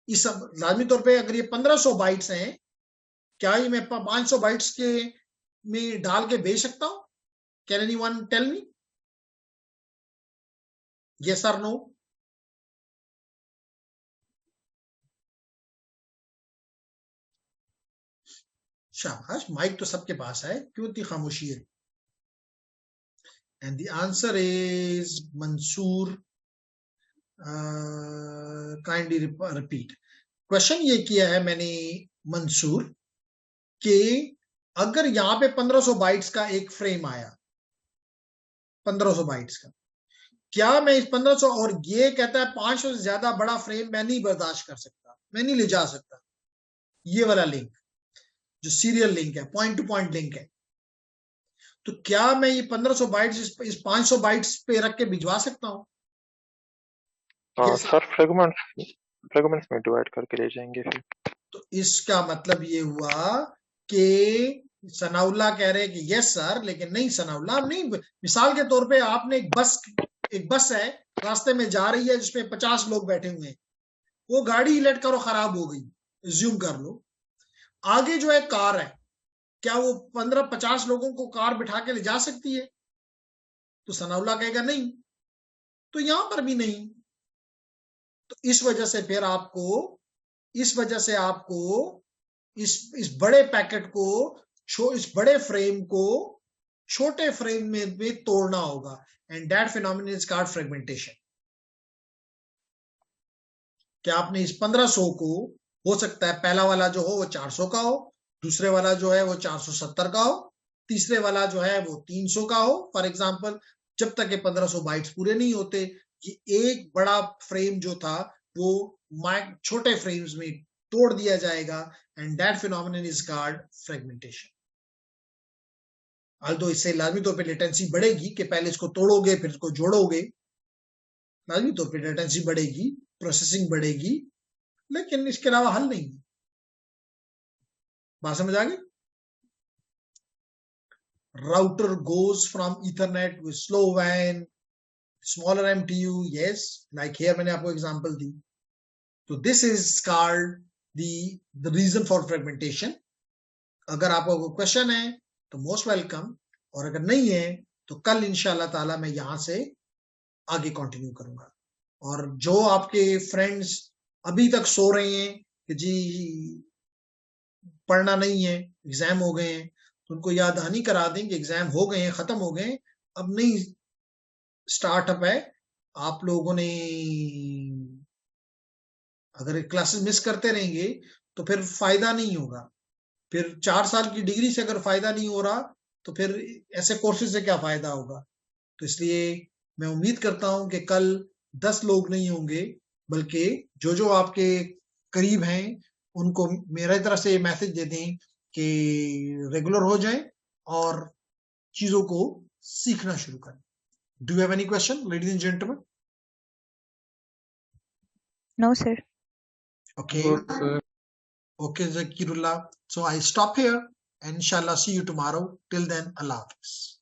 A: इस लाजमी तौर पे अगर ये 1500 बाइट्स हैं, क्या ये मैं 500 बाइट्स के में डाल के भेज सकता हूं? Can anyone tell me? Yes और नो? शाबाश, माइक तो सबके पास है, क्यों इतनी खामोशी है? And the answer is Mansoor, kindly repeat. Question ये किया है मैंने मंसूर कि अगर यहाँ पे 1500 बाइट्स का एक फ्रेम आया, 1500 बाइट्स का, क्या मैं इस 1500, और ये कहता है 500 से ज्यादा बड़ा फ्रेम मैं नहीं बर्दाश्त कर सकता, मैं नहीं ले जा सकता, ये वाला लिंक जो सीरियल लिंक है, पॉइंट टू पॉइंट लिंक है, तो क्या मैं ये 1500 बाइट्स इस 500 बाइट्स पे रख के भिजवा सकता हूँ?
D: सर फ्रेगमेंट्स में डिवाइड करके ले जाएंगे फिर।
A: तो इसका मतलब ये हुआ कि सनाउल्ला कह रहे हैं कि यस सर, लेकिन नहीं सनाउल्ला नहीं। मिसाल के तौर पे आपने एक बस है, रास्ते में जा रही है जिसमें 50 लोग बैठे हुए हैं, वो गाड़ी लेट करो खराब हो गई, ज्यूम कर लो। आगे जो है कार है, क्या वो 15-50 लोगों को कार बिठा के ले जा सकती है? तो सनाउल्ला कहेगा नहीं, तो यहां पर भी नहीं। तो इस वजह से फिर आपको इस बड़े पैकेट को, इस बड़े फ्रेम को छोटे फ्रेम में भी तोड़ना होगा, and that phenomenon is called fragmentation. क्या आपने इस 1500 को, हो सकता है पहला वाला जो हो वो 400 का हो, दूसरे वाला जो है वो 470 का हो, तीसरे वाला जो है वो 300 का हो, फॉर एग्जाम्पल, जब तक ये 1500 बाइट्स पूरे नहीं होते। ये एक बड़ा फ्रेम जो था वो छोटे फ्रेम्स में तोड़ दिया जाएगा, and that phenomenon is called fragmentation. although इससे लाजमी तौर पे लेटेंसी बढ़ेगी कि पहले इसको तोड़ोगे फिर इसको जोड़ोगे, लाजमी तौर पे लेटेंसी बढ़ेगी, प्रोसेसिंग बढ़ेगी, लेकिन इसके अलावा हल नहीं। बात समझ आ गई? Router goes from Ethernet with slow WAN, smaller MTU, yes, like here मैंने आपको एग्जांपल दी। तो this is called the reason for fragmentation। अगर आपको कोई क्वेश्चन है तो मोस्ट वेलकम, और अगर नहीं है तो कल इंशाल्लाह ताला मैं यहां से आगे कंटिन्यू करूंगा। और जो आपके फ्रेंड्स अभी तक सो रहे हैं कि जी पढ़ना नहीं है, एग्जाम हो गए हैं, तो उनको याद दहानी करा दें कि एग्जाम हो गए हैं, खत्म हो गए, अब नहीं स्टार्टअप है। आप लोगों ने अगर क्लासेस मिस करते रहेंगे तो फिर फायदा नहीं होगा। फिर 4 साल की डिग्री से अगर फायदा नहीं हो रहा तो फिर ऐसे कोर्सेज से क्या फायदा होगा? तो इसलिए मैं उम्मीद करता हूं कि कल 10 लोग नहीं होंगे, बल्कि जो जो आपके करीब हैं उनको मेरे तरफ से मैसेज दे दें कि रेगुलर हो जाएं और चीजों को सीखना शुरू करें। Do you have any question ladies and gentleman?
C: No, sir.
A: Okay.
B: Good, sir.
A: Okay, Zakirullah. So I stop here and inshallah see you tomorrow. Till then, Allah Hafiz.